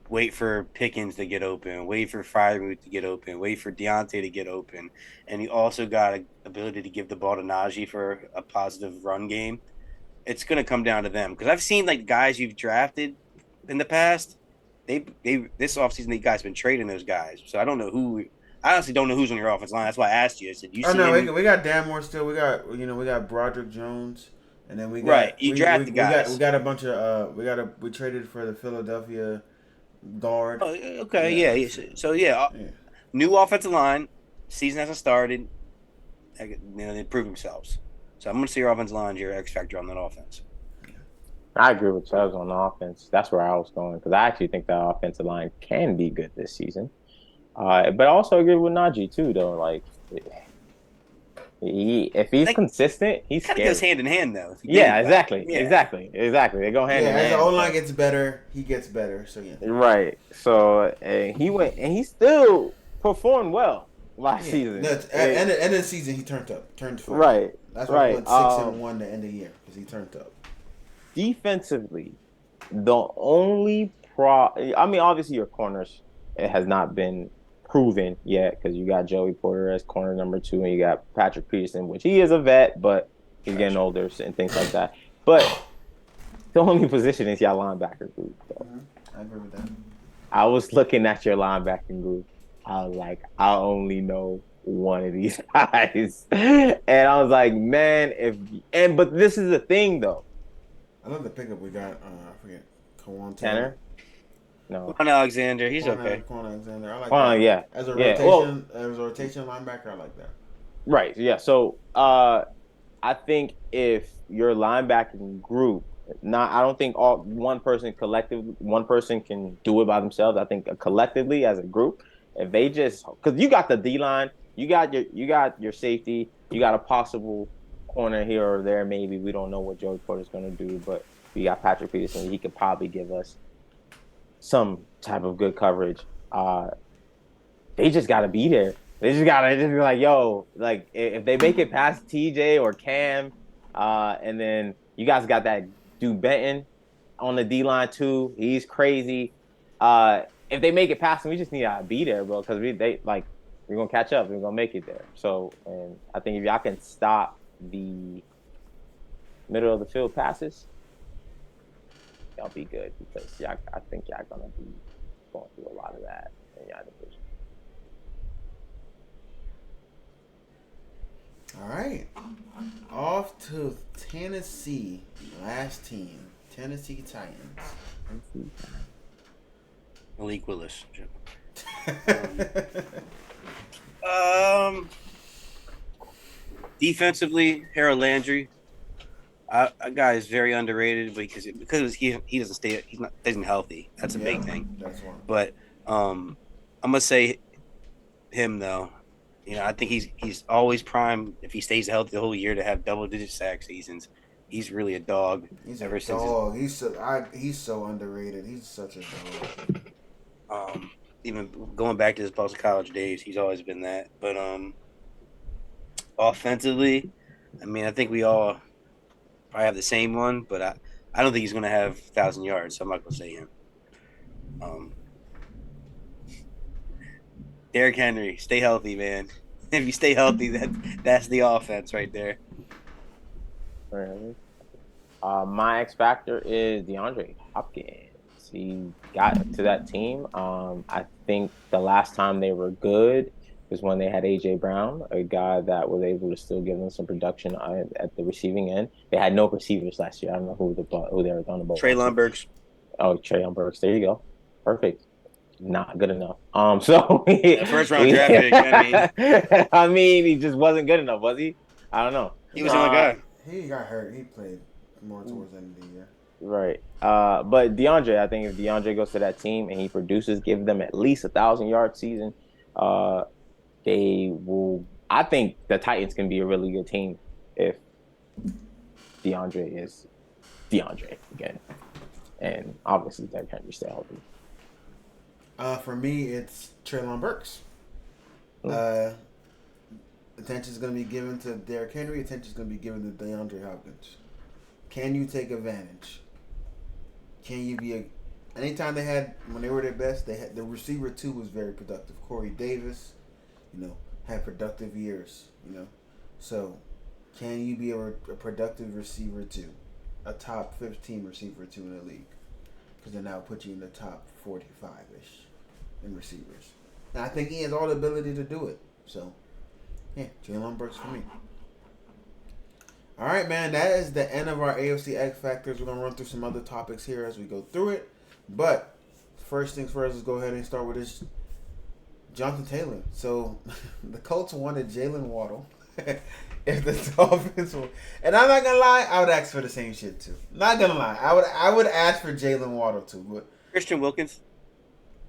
wait for Pickens to get open, wait for Freiermuth to get open, wait for Deontay to get open, and you also got an ability to give the ball to Najee for a positive run game. It's going to come down to them because I've seen like guys you've drafted in the past. They this offseason the guys been trading those guys, so I don't know who. I honestly don't know who's on your offense line. That's why I asked you. I said, "You see?" No, we got Danmore still. We got Broderick Jones, and then we got You drafted guys. We got a bunch of we traded for the Philadelphia guard. Oh, okay, yeah. So new offensive line. Season hasn't started. They prove themselves. So I'm going to see your offensive line, your X factor on that offense. I agree with Chubbs on the offense. That's where I was going because I actually think that offensive line can be good this season. But I also agree with Najee too, though. Like, if he's consistent, he's kind of goes hand in hand, though. Yeah, exactly. They go hand in hand. As the O-line gets better, he gets better. So yeah. Right. So he went and he still performed well last season. End of the season, he turned up. Turned full. Right. That's why he went 6-1 to end the year because he turned up. Defensively, the only obviously your corners, it has not been proven yet because you got Joey Porter as corner number 2 and you got Patrick Peterson, which he is a vet, but he's getting older and things like that. But the only position is your linebacker group. So. I agree with that. I was looking at your linebacking group. I was like, I only know one of these guys. And I was like, man, but this is the thing though. I love the pickup we got. I forget. Kawan Tanner? No. Quan Alexander, he's okay. Quan Alexander, I like that. Yeah. As a rotation linebacker, I like that. Right. Yeah. So I think if your linebacking group, I don't think one person can do it by themselves. I think collectively as a group, if they just because you got the D line, you got your safety, you got a possible corner here or there. Maybe we don't know what Joey Porter's going to do, but we got Patrick Peterson. He could probably give us some type of good coverage. They just got to be there. They just got to be like, yo, like if they make it past TJ or Cam, and then you guys got that dude Benton on the D line too. He's crazy. If they make it past him, we just need to be there, bro, because we're gonna catch up. We're gonna make it there. So, and I think if y'all can stop the middle of the field passes, y'all be good because I think y'all gonna be going through a lot of that in y'all division. All right, off to Tennessee. Last team, Tennessee Titans. Malik Willis. Defensively, Harold Landry. A guy is very underrated because he doesn't stay he's not isn't healthy. That's a Yeah, big thing. that's one. But I'm gonna say him though. I think he's always prime if he stays healthy the whole year to have double digit sack seasons. He's really a dog. He's a Ever since dog. He's so underrated. He's such a dog. even going back to his post college days, he's always been that. But offensively, I mean, I think we all probably have the same one, but I don't think he's gonna have 1,000 yards, so I'm not gonna say him. Um, Derrick Henry, stay healthy, man. If you stay healthy, that's the offense right there. Right. My X factor is DeAndre Hopkins. He got to that team. I think the last time they were good was when they had AJ Brown, a guy that was able to still give them some production at the receiving end. They had no receivers last year. I don't know who they were throwing the ball. Treylon Burks. Oh, Treylon Burks. There you go. Perfect. Not good enough. So First round draft pick. I mean, he just wasn't good enough, was he? I don't know. He was the only guy. He got hurt. He played more towards the end of the year. Right. But DeAndre, I think if DeAndre goes to that team and he produces, give them at least 1,000-yard season, they will. I think the Titans can be a really good team if DeAndre is DeAndre again, and obviously Derrick Henry stay healthy. For me, it's Treylon Burks. Attention is going to be given to Derrick Henry. Attention is going to be given to DeAndre Hopkins. Can you take advantage? Can you be anytime when they were their best, they had the receiver too was very productive. Corey Davis, had productive years, So, can you be a productive receiver too? A top 15 receiver too in the league? Because they now put you in the top 45-ish in receivers. And I think he has all the ability to do it. So, yeah, Treylon Burks for me. All right, man, that is the end of our AFC X Factors. We're going to run through some other topics here as we go through it. But first things first, let's go ahead and start with this Jonathan Taylor. So the Colts wanted Jalen Waddle. If the Dolphins were, and I'm not going to lie, I would ask for the same shit too. Not going to lie. I would ask for Jalen Waddle too. But Christian Wilkins.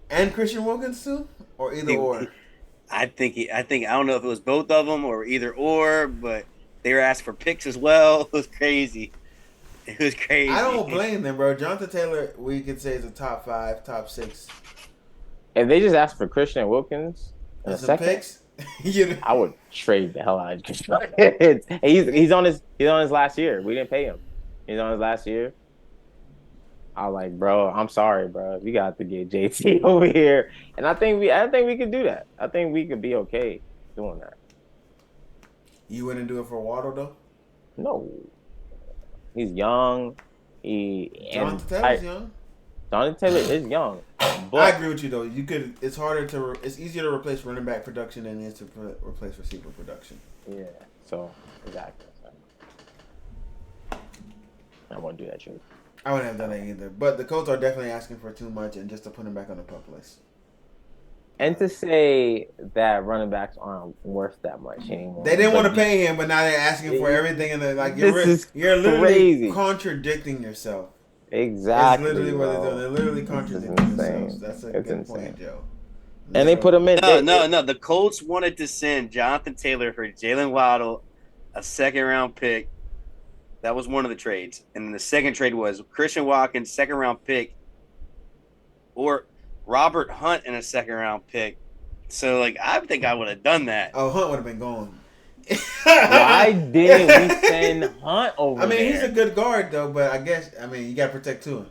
And Christian Wilkins too? Or either or? I think I don't know if it was both of them or either or, but they were asked for picks as well. It was crazy. I don't blame them, bro. Jonathan Taylor, we could say is a top 5, top 6. If they just asked for Christian Wilkins in a second, picks, I would trade the hell out of Christian Wilkins. He's on his last year. We didn't pay him. He's on his last year. I was like, bro, I'm sorry, bro. We got to get JT over here, and I think we could do that. I think we could be okay doing that. You wouldn't do it for Waddle though? No, he's young. Jonathan Taylor's young. Jonathan Taylor is young. But I agree with you though. It's easier to replace running back production than it is to replace receiver production. Yeah. So exactly. I won't do that, true. I wouldn't have done that either. But the Colts are definitely asking for too much, and just to put him back on the pup list. And to say that running backs aren't worth that much anymore. They didn't want to pay him, but now they're asking for everything, and you're literally crazy. Contradicting yourself. Exactly. That's literally what they're doing. They're literally contradicting themselves. That's a good point, Joe. And they put him in. No. The Colts wanted to send Jonathan Taylor for Jalen Waddle, a second-round pick. That was one of the trades. And then the second trade was Christian Watkins, second-round pick, or Robert Hunt in a second-round pick. So, I think I would have done that. Oh, Hunt would have been gone. Why didn't we send Hunt over there? He's a good guard, though, but you got to protect Tua.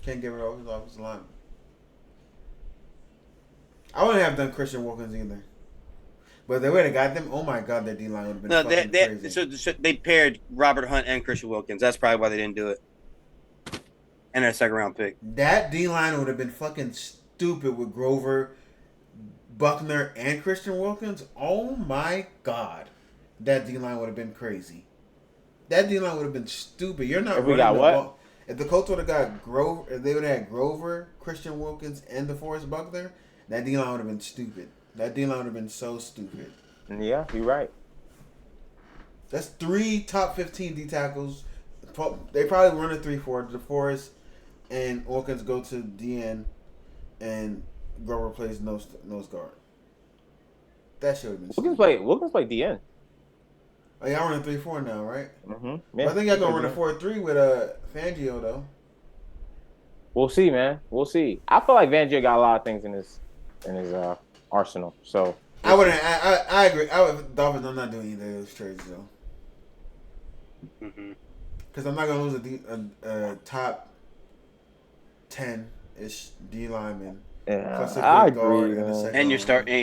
Can't get rid of his offensive line. I wouldn't have done Christian Wilkins either. But they would have got them. Oh my God, their D line would have been crazy. So they paired Robert Hunt and Christian Wilkins. That's probably why they didn't do it. And their second round pick. That D line would have been fucking stupid with Grover, Buckner, and Christian Wilkins. Oh my God, that D line would have been crazy. That D line would have been stupid. You're not. If we got what? Ball. If the Colts would have got Grover, if they would have had Grover, Christian Wilkins, and DeForest Buckner, that D line would have been stupid. That D line would have been so stupid. Yeah, you're right. That's 3 top 15 D tackles, They probably run a 3-4. DeForest and Wilkins go to DN, and Grover plays nose guard. That should have been. Wilkins play DN. Oh, y'all running 3-4 now, right? Mm-hmm. But I think y'all gonna run a 4-3 with Fangio though. We'll see, man. We'll see. I feel like Fangio got a lot of things in his arsenal. So I wouldn't. I agree. Dolphins. I'm not doing either of those trades though. Because I'm not gonna lose a top 10-ish D lineman. Yeah, I agree. And you're starting.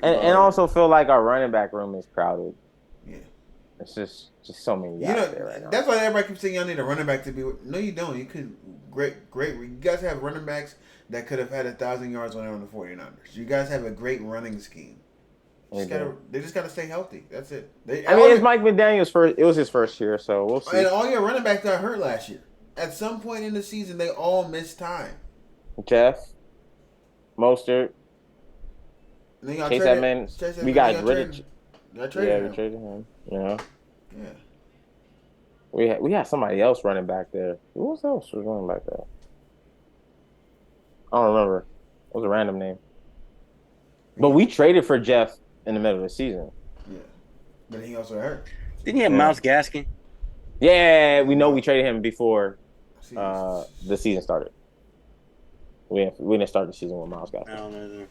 And also feel like our running back room is crowded. Yeah. It's just so many guys there right now. That's why everybody keeps saying y'all need a running back to be. No, you don't. You could great. You guys have running backs that could have had 1,000 yards when they're on the 49ers. You guys have a great running scheme. They just gotta stay healthy. That's it. It's Mike McDaniel's first. It was his first year, so we'll see. And all your running backs got hurt last year. At some point in the season, they all missed time. Jeff, Mostert, Chase Edmonds. We got rid of. We traded him. Yeah. Yeah. We had somebody else running back there. Who else was running back there? I don't remember. It was a random name. But we traded for Jeff in the middle of the season. Yeah. But he also hurt. Didn't he have Myles Gaskin? Yeah, we know we traded him before the season started. We didn't start the season with Myles Gaskin. I don't know.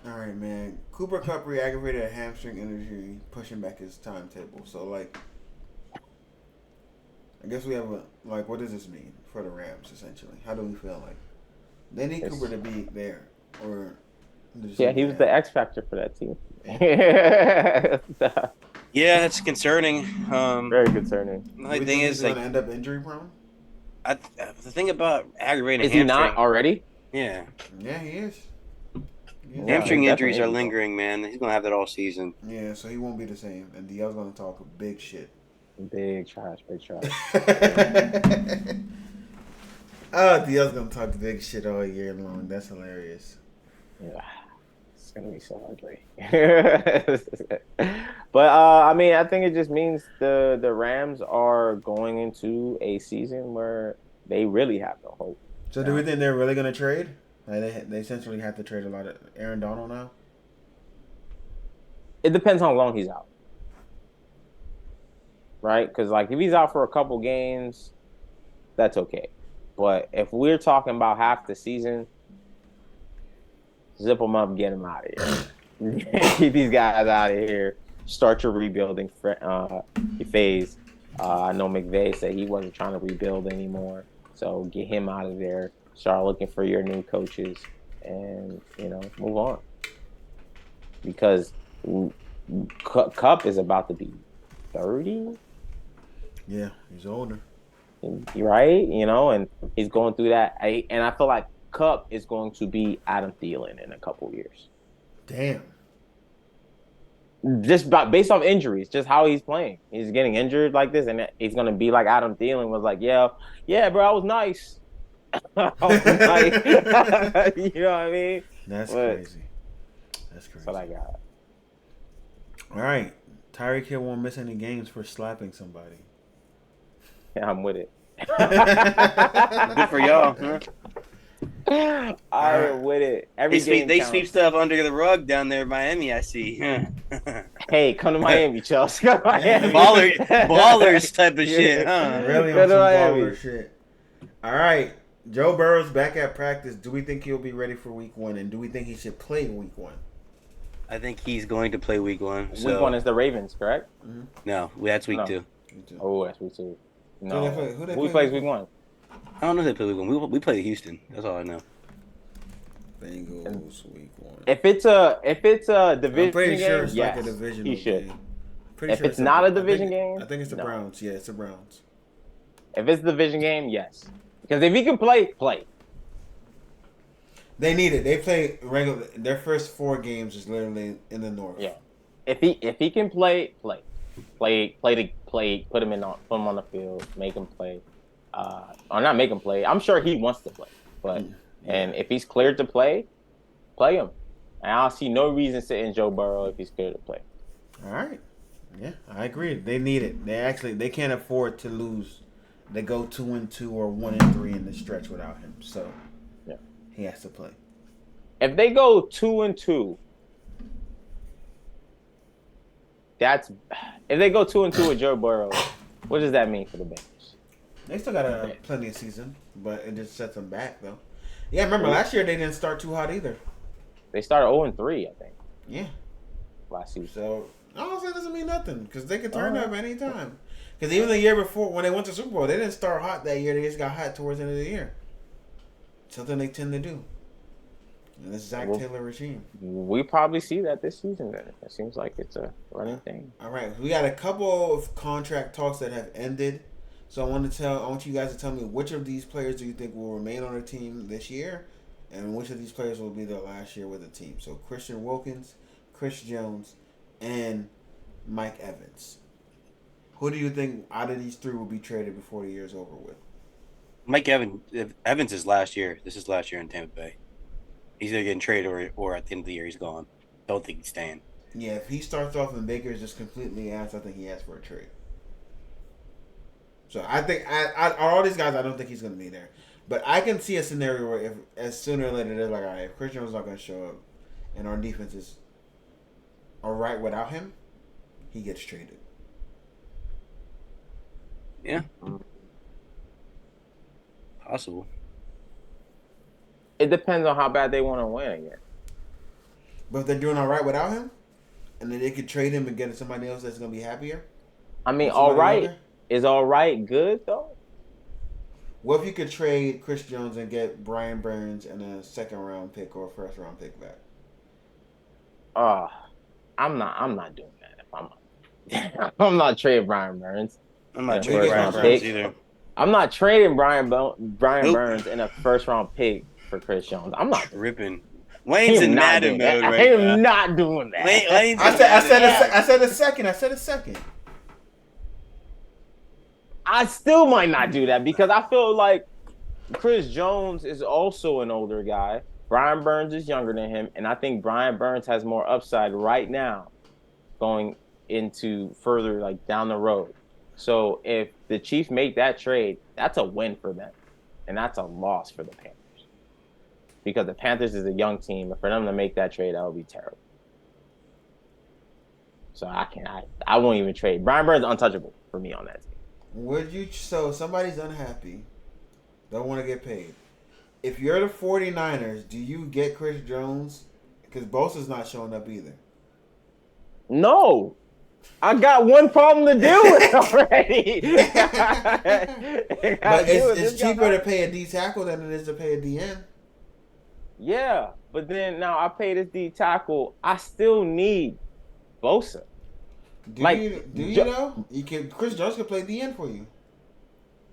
All right, man. Cooper Kupp re-aggravated a hamstring injury, pushing back his timetable. So, like, I guess we have what does this mean for the Rams, essentially? How do we feel like? They need Cooper to be there, or... Yeah, he was the X factor for that team. Yeah, that's concerning. Very concerning. The thing is, going to end up injury prone. The thing about aggravated hamstring, he not already? Yeah. Yeah, he is. Hamstring injuries are lingering, man. He's gonna have that all season. Yeah, so he won't be the same. And DL's gonna talk big shit. Big trash. DL's gonna talk big shit all year long. That's hilarious. Yeah. It's gonna be so ugly. But I mean, I think it just means the Rams are going into a season where they really have no hope. So do we think they're really gonna trade? Like they essentially have to trade a lot of Aaron Donald now? It depends how long he's out. Right? Because, like, if he's out for a couple games, that's okay. But if we're talking about half the season, zip them up, get them out of here. Keep these guys out of here. Start your rebuilding phase. I know McVay said he wasn't trying to rebuild anymore. So get him out of there. Start looking for your new coaches and, move on. Because Kupp is about to be 30. Yeah, he's older. Right? And he's going through that. And I feel like Kupp is going to be Adam Thielen in a couple years. Damn. Just based off injuries, just how he's playing. He's getting injured like this, and he's going to be like Adam Thielen was like, yeah, bro, I was nice. You know what I mean? That's crazy. That's what I got. All right. Tyreek Hill won't miss any games for slapping somebody. Yeah, I'm with it. Good for y'all, huh? I'm with it. They sweep stuff under the rug down there in Miami, I see. Hey, come to Miami, Chelsea. Come to Miami. Ballers type of shit, huh? Really on some baller shit. All right. Joe Burrow's back at practice. Do we think he'll be ready for week 1? And do we think he should play week 1? I think he's going to play week 1. Week 1 is the Ravens, correct? Mm-hmm. No, that's week 2. Oh, that's week 2. No. Who plays week 1? I don't know if they play week 1. We play Houston. That's all I know. Bengals week 1. If it's a division I'm pretty game, sure it's yes, like a division he should. game. If it's not a division game, I think it's the Browns. Yeah, it's the Browns. If it's a division game, yes. Because if he can play. They need it. They play regular. Their first 4 games is literally in the North. Yeah. If he can play. Put him on the field, make him play. Or not make him play. I'm sure he wants to play. But and if he's cleared to play him. And I don't see no reason sitting Joe Burrow if he's cleared to play. All right. Yeah, I agree. They need it. They can't afford to lose. They go 2-2 or 1-3 in the stretch without him. So Yeah. he has to play. If they go 2-2, that's if they go 2-2 with Joe Burrow, what does that mean for the Bengals? They still got plenty of season, but it just sets them back though. Yeah, remember last year they didn't start too hot either. They started 0-3, I think. Yeah. Last season. So honestly, it doesn't mean nothing because they can turn up anytime. Because even the year before, when they went to Super Bowl, they didn't start hot that year. They just got hot towards the end of the year. Something they tend to do. And this Zach Taylor regime. We probably see that this season. Then it seems like it's a running thing. All right, we got a couple of contract talks that have ended. So I want you guys to tell me which of these players do you think will remain on the team this year, and which of these players will be their last year with the team. So Christian Wilkins, Chris Jones, and Mike Evans. Who do you think out of these three will be traded before the year's over with? Mike Evans. If Evans is last year. This is last year in Tampa Bay. He's either getting traded or at the end of the year he's gone. Don't think he's staying. Yeah, if he starts off and Baker is just completely ass, I think he asks for a trade. So I think all these guys, I don't think he's going to be there. But I can see a scenario where if as sooner or later they're like, all right, if Chris Jones is not going to show up and our defense is all right without him, he gets traded. Yeah. Possible. It depends on how bad they want to win again. But if they're doing all right without him, and then they could trade him and get somebody else that's going to be happier. I mean, all right. Is all right good, though? What if you could trade Chris Jones and get Brian Burns and a second-round pick or a first-round pick back? I'm not doing that. I'm not trading Brian Burns. I'm not trading Brian Burns either. I'm not trading Brian Burns in a first-round pick for Chris Jones. I'm not tripping. Wayne's in Madden mode right now. I am not doing that. I said a second. I still might not do that because I feel like Chris Jones is also an older guy. Brian Burns is younger than him, and I think Brian Burns has more upside right now going into further like down the road. So if the Chiefs make that trade, that's a win for them, and that's a loss for the Panthers. Because the Panthers is a young team, and for them to make that trade, that would be terrible. So I won't even trade. Brian Burns is untouchable for me on that team. So somebody's unhappy, don't want to get paid. If you're the 49ers, do you get Chris Jones? Because Bosa's not showing up either. No. I got one problem to deal with already. But it's cheaper to pay a D tackle than it is to pay a DN. Yeah, but then now I pay this D tackle. I still need Bosa. Do you know? Chris Jones can play DN for you.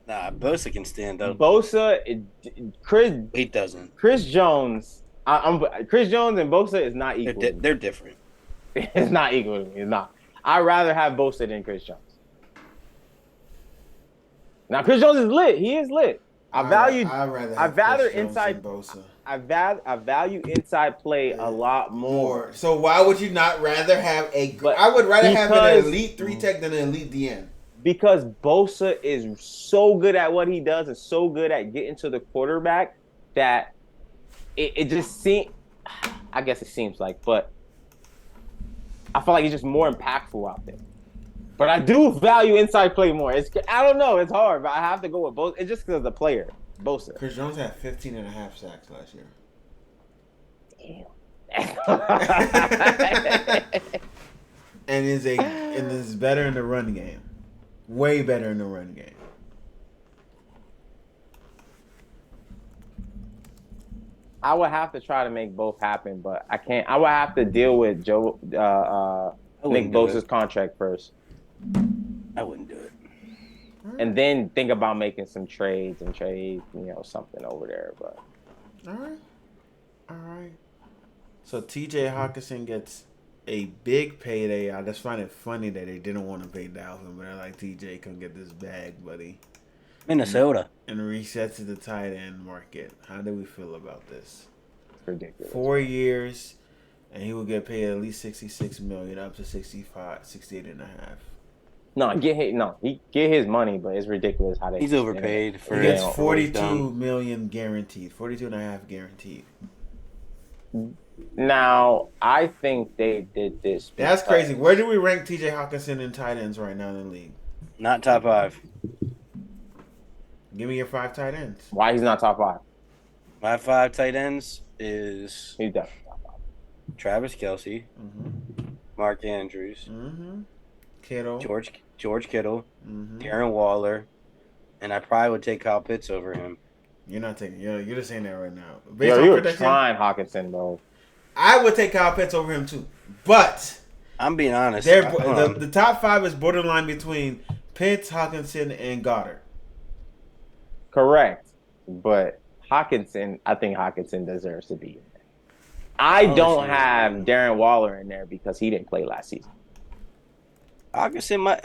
Nah, Bosa can stand up. He doesn't. Chris Jones. Chris Jones and Bosa is not equal. They're different. It's not equal to me. It's not. I'd rather have Bosa than Chris Jones. Now Chris Jones is lit. He is lit. I value inside play a lot more. So why would you not rather have I would rather have an elite 3 tech than an elite DN. Because Bosa is so good at what he does and so good at getting to the quarterback that it just seems, I guess it seems like, but I feel like he's just more impactful out there. But I do value inside play more. I don't know. It's hard, but I have to go with Bosa. It's just because of the player, Bosa. Chris Jones had 15.5 sacks last year. Damn. and is better in the run game. Way better in the run game. I would have to try to make both happen, but I can't. I would have to deal with Nick Bosa's contract first. I wouldn't do it. And then think about making some trades, something over there. But all right. So T.J. Hawkinson gets a big payday. I just find it funny that they didn't want to pay Dalvin, but they're like, T.J., come get this bag, buddy. Minnesota. And resets to the tight end market. How do we feel about this? It's ridiculous. 4 years, And he will get paid at least $66 million up to 65, 68 and a half. He get his money, but it's ridiculous how they. He's overpaid for. He gets what he's 42 done. million guaranteed, 42 and a half guaranteed. Now, I think they did this. That's crazy. Where do we rank T.J. Hawkinson in tight ends right now in the league? Not top 5. Give me your 5 tight ends. Why he's not top 5? My 5 tight ends is He's definitely top 5. Travis Kelce, Mark Andrews, Kittle, George Kittle, Darren Waller, and I probably would take Kyle Pitts over him. You're not taking. You're just saying that right now. You were trying Hawkinson, bro. I would take Kyle Pitts over him too, but I'm being honest. the top 5 is borderline between Pitts, Hawkinson, and Goddard. Correct, but Hawkinson, I think Hawkinson deserves to be in there. I don't have Darren Waller in there because he didn't play last season. Hawkinson might.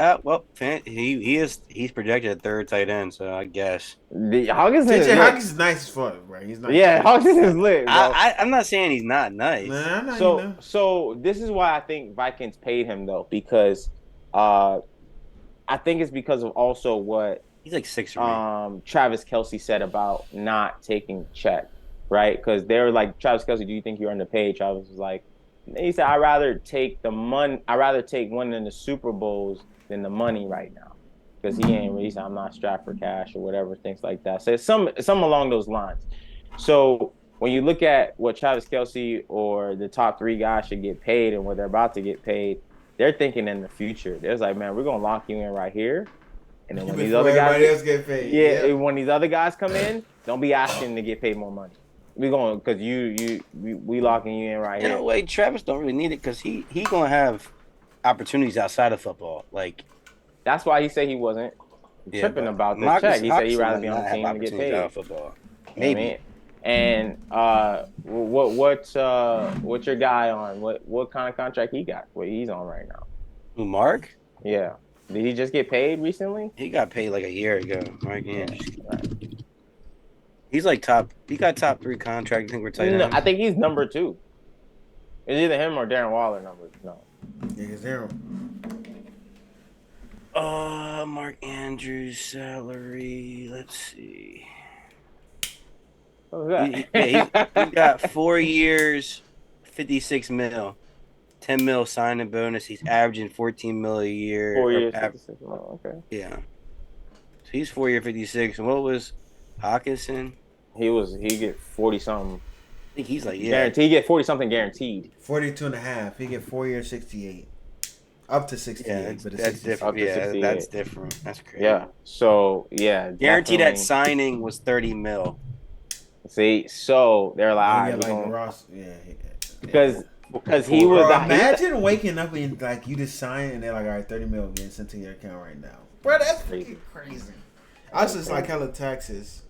He's projected at 3rd tight end, so I guess Hawkinson's nice as fuck, right? He's nice. Yeah, Hawkinson is lit, bro. I'm not saying he's not nice. So this is why I think Vikings paid him though, because I think it's because of also what he's like 6'3". Travis Kelce said about not taking check, right? Because they were like, Travis Kelce, do you think you're underpaid? Travis was like, he said, I'd rather take one in the Super Bowls than the money right now, because he ain't really. I'm not strapped for cash or whatever, things like that. So it's some along those lines. So when you look at what Travis Kelce or the top 3 guys should get paid and what they're about to get paid, they're thinking in the future. They're like, man, we're gonna lock you in right here, and then when these other guys get paid, when these other guys come in, don't be asking to get paid more money. We going because we locking you in right here. In a way, Travis don't really need it because he gonna have opportunities outside of football. Like that's why he said he wasn't tripping about the check. He said he'd rather be on the team and get paid. Out of football. Maybe. You know what I mean? And what's your guy on? What kind of contract he got? What he's on right now? Who, Mark? Yeah. Did he just get paid recently? He got paid like a year ago. Mark Andrews. Right. He's like he got top 3 contract. I think we're tight end. I think he's number 2. It's either him or Darren Waller number. No. Yeah, it's Darren. Mark Andrews' salary. Let's see. What was that? He got 4 years, 56 mil, 10 mil signing bonus. He's averaging 14 mil a year. 4 years, 56 mil. Okay. Yeah. So he's 4 year 56. And what was Hawkinson? He get 40 something. I think he's like guaranteed. He get 40 something guaranteed. 42 and a half. He get 4 years 68. Up to 68. Yeah, that's different. Yeah, that's different. That's crazy. Yeah. So guaranteed at signing was 30 mil. See, so they're like, Ross. Yeah. Because he was. Imagine waking up and like you just sign and they're like, all right, 30 mil getting sent to your account right now, bro. That's freaking crazy. I was just like hella taxes.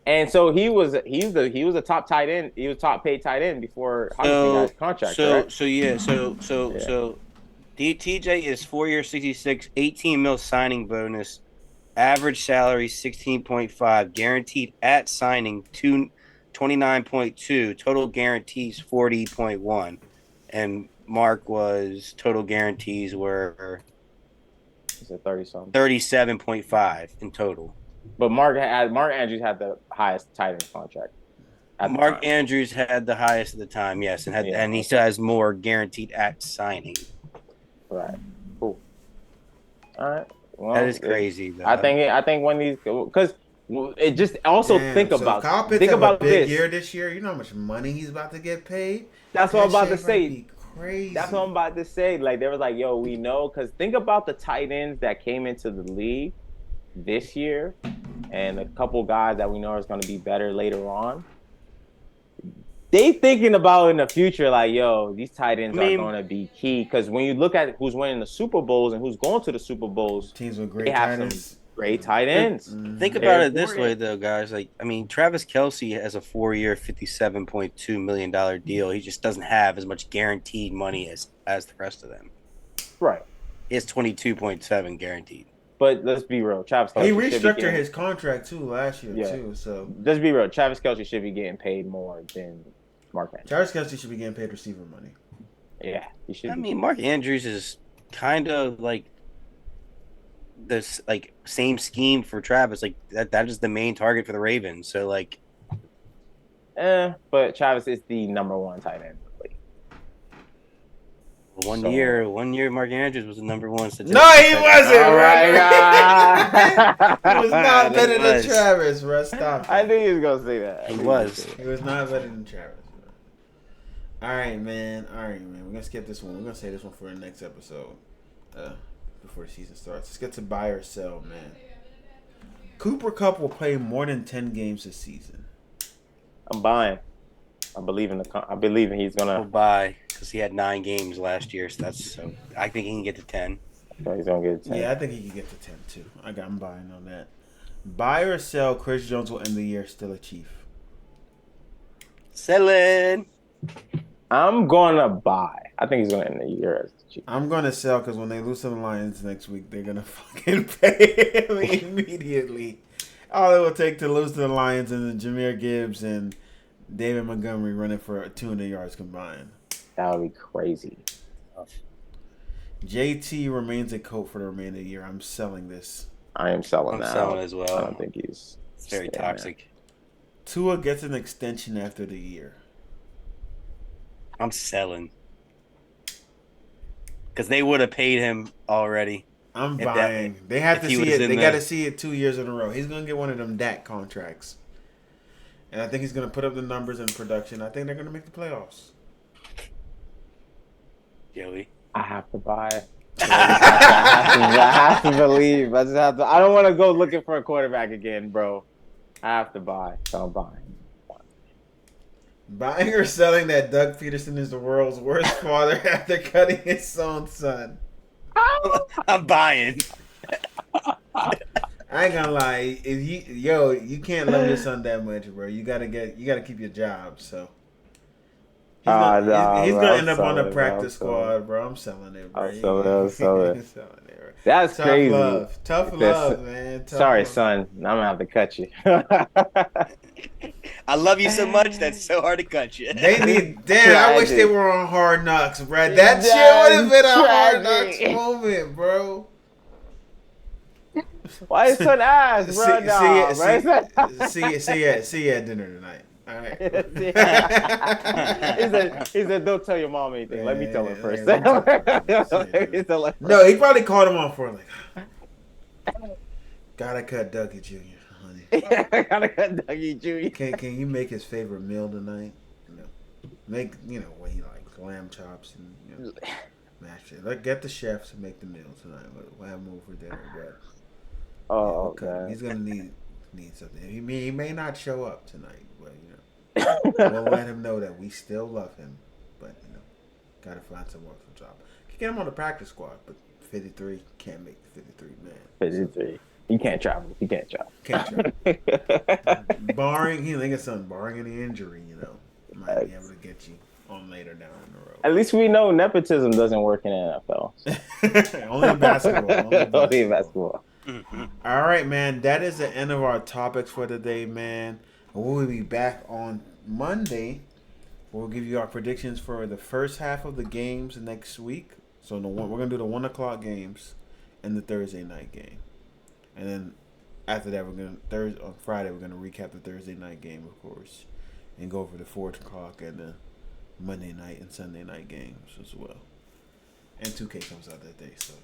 And so he was a top tight end. He was top paid tight end before Hawkinson got his contract. So TJ is 4 year 66, 18 mil signing bonus, average salary 16.5, guaranteed at signing 29.2, total guarantees 40.1, and Mark was total guarantees were 37.5 in total. But Mark Andrews had the highest tight end contract. Mark Andrews had the highest at the time, yes, and he still has more guaranteed at signing. Right. Cool. All right. Well, that is crazy, though. I think when these, because it just also think about a big year this year. You know how much money he's about to get paid. That's what I'm about to say. Crazy. That's what I'm about to say. Like they was like, yo, we know, because think about the tight ends that came into the league this year, and a couple guys that we know is going to be better later on. They thinking about in the future, like, yo, these tight ends are going to be key. Because when you look at who's winning the Super Bowls and who's going to the Super Bowls, teams with great they have some great tight ends. Think about it this way, though, guys. Like, I mean, Travis Kelce has a 4 year, $57.2 million deal. He just doesn't have as much guaranteed money as the rest of them. Right. He has 22.7 guaranteed. But let's be real, Travis Kelce. He restructured his contract too last year too. So let's be real, Travis Kelce should be getting paid more than Mark Andrews. Travis Kelce should be getting paid receiver money. Yeah, he should. I mean, Mark Andrews is kind of like this, like same scheme for Travis. Like that is the main target for the Ravens. So like, But Travis is the number one tight end in the league. one So- year, Mark Andrews was the number one. No, he wasn't. Oh my God. He was not He better than was. Travis, bro. Stop. I it. knew he was gonna say that. He was. He was not better than Travis. Bro. All right, man. We're gonna skip this one. We're gonna say this one for the next episode. Before the season starts, let's get to buy or sell, man. Cooper Kupp will play more than 10 games this season. I'm buying. I believe he's Go gonna. buy because he had 9 games last year. So I think he can get to 10. He's gonna get 10. Yeah, I think he can get to 10 too. I'm buying on that. Buy or sell, Chris Jones will end the year still a Chief. Selling. I'm gonna buy. I think he's gonna end the year as the Chief. I'm gonna sell because when they lose to the Lions next week, they're gonna fucking pay him immediately. All it will take to lose to the Lions and then Jahmyr Gibbs and David Montgomery running for 200 yards combined. That would be crazy. JT remains a coach for the remainder of the year. I'm selling this. I am selling I'm now. selling as well. I don't think he's. It's very staying there. toxic. Tua gets an extension after the year. I'm selling because they would have paid him already. I'm If that- buying. They have if to he see was it. in They the- got to see it 2 years in a row. He's gonna get one of them Dak contracts, and I think he's gonna put up the numbers and production. I think they're gonna make the playoffs. Joey. I have to buy. I have to believe. I just have to. I don't want to go looking for a quarterback again, bro. I have to buy. So I'm buying. Buying or selling that Doug Peterson is the world's worst father after cutting his own son. I'm buying. I ain't gonna lie, you can't love your son that much, bro. You gotta keep your job. So he's gonna end up on the practice squad, bro. I'm selling it, bro. I'll sell it. I'll sell it. I'm selling it, bro. That's Tough crazy. love, tough love, man. Tough Sorry, love. son. I'm gonna have to cut you. I love you so much that's so hard to cut you. They need. Damn, I wish they were on Hard Knocks, bro. That shit would have been a Hard Knocks Tragic. moment, bro. Why is son ass, bro? See you at dinner tonight. All right. he said, don't tell your mom anything. Let me tell her first. Yeah. He tell her No, he probably called him on for like, gotta cut Dougie Jr., honey. I gotta cut Dougie Jr. Can you make his favorite meal tonight? Make what he likes, lamb chops and mashed it. Like, get the chef to make the meal tonight. We'll have him over for dinner, but Oh, okay. okay. He's gonna need something. He may not show up tonight, but we'll let him know that we still love him. But gotta find some work for job. Can get him on the practice squad, but 53 can't make the 53 man. 53. He can't travel. Can't travel. Barring any injury, might be able to get you on later down the road. At least we know nepotism doesn't work in the NFL. Only in basketball. Only in basketball. All right, man. That is the end of our topics for today, man. We'll be back on Monday. We'll give you our predictions for the first half of the games next week. So we're gonna do the 1:00 games and the Thursday night game, and then after that on Friday we're gonna recap the Thursday night game, of course, and go over the 4:00 and the Monday night and Sunday night games as well. And 2K comes out that day, so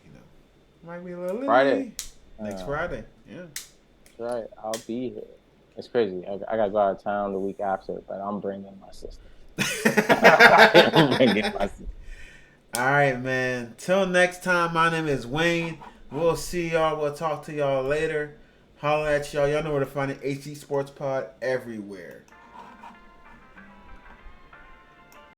might be a little Friday. Next Friday, yeah. That's right. I'll be here. It's crazy. I gotta go out of town the week after, but I'm bringing my sister. I'm bringing my sister. All right, man. Till next time, my name is Wayne. We'll see y'all. We'll talk to y'all later. Holla at y'all. Y'all know where to find it. HD Sports Pod everywhere.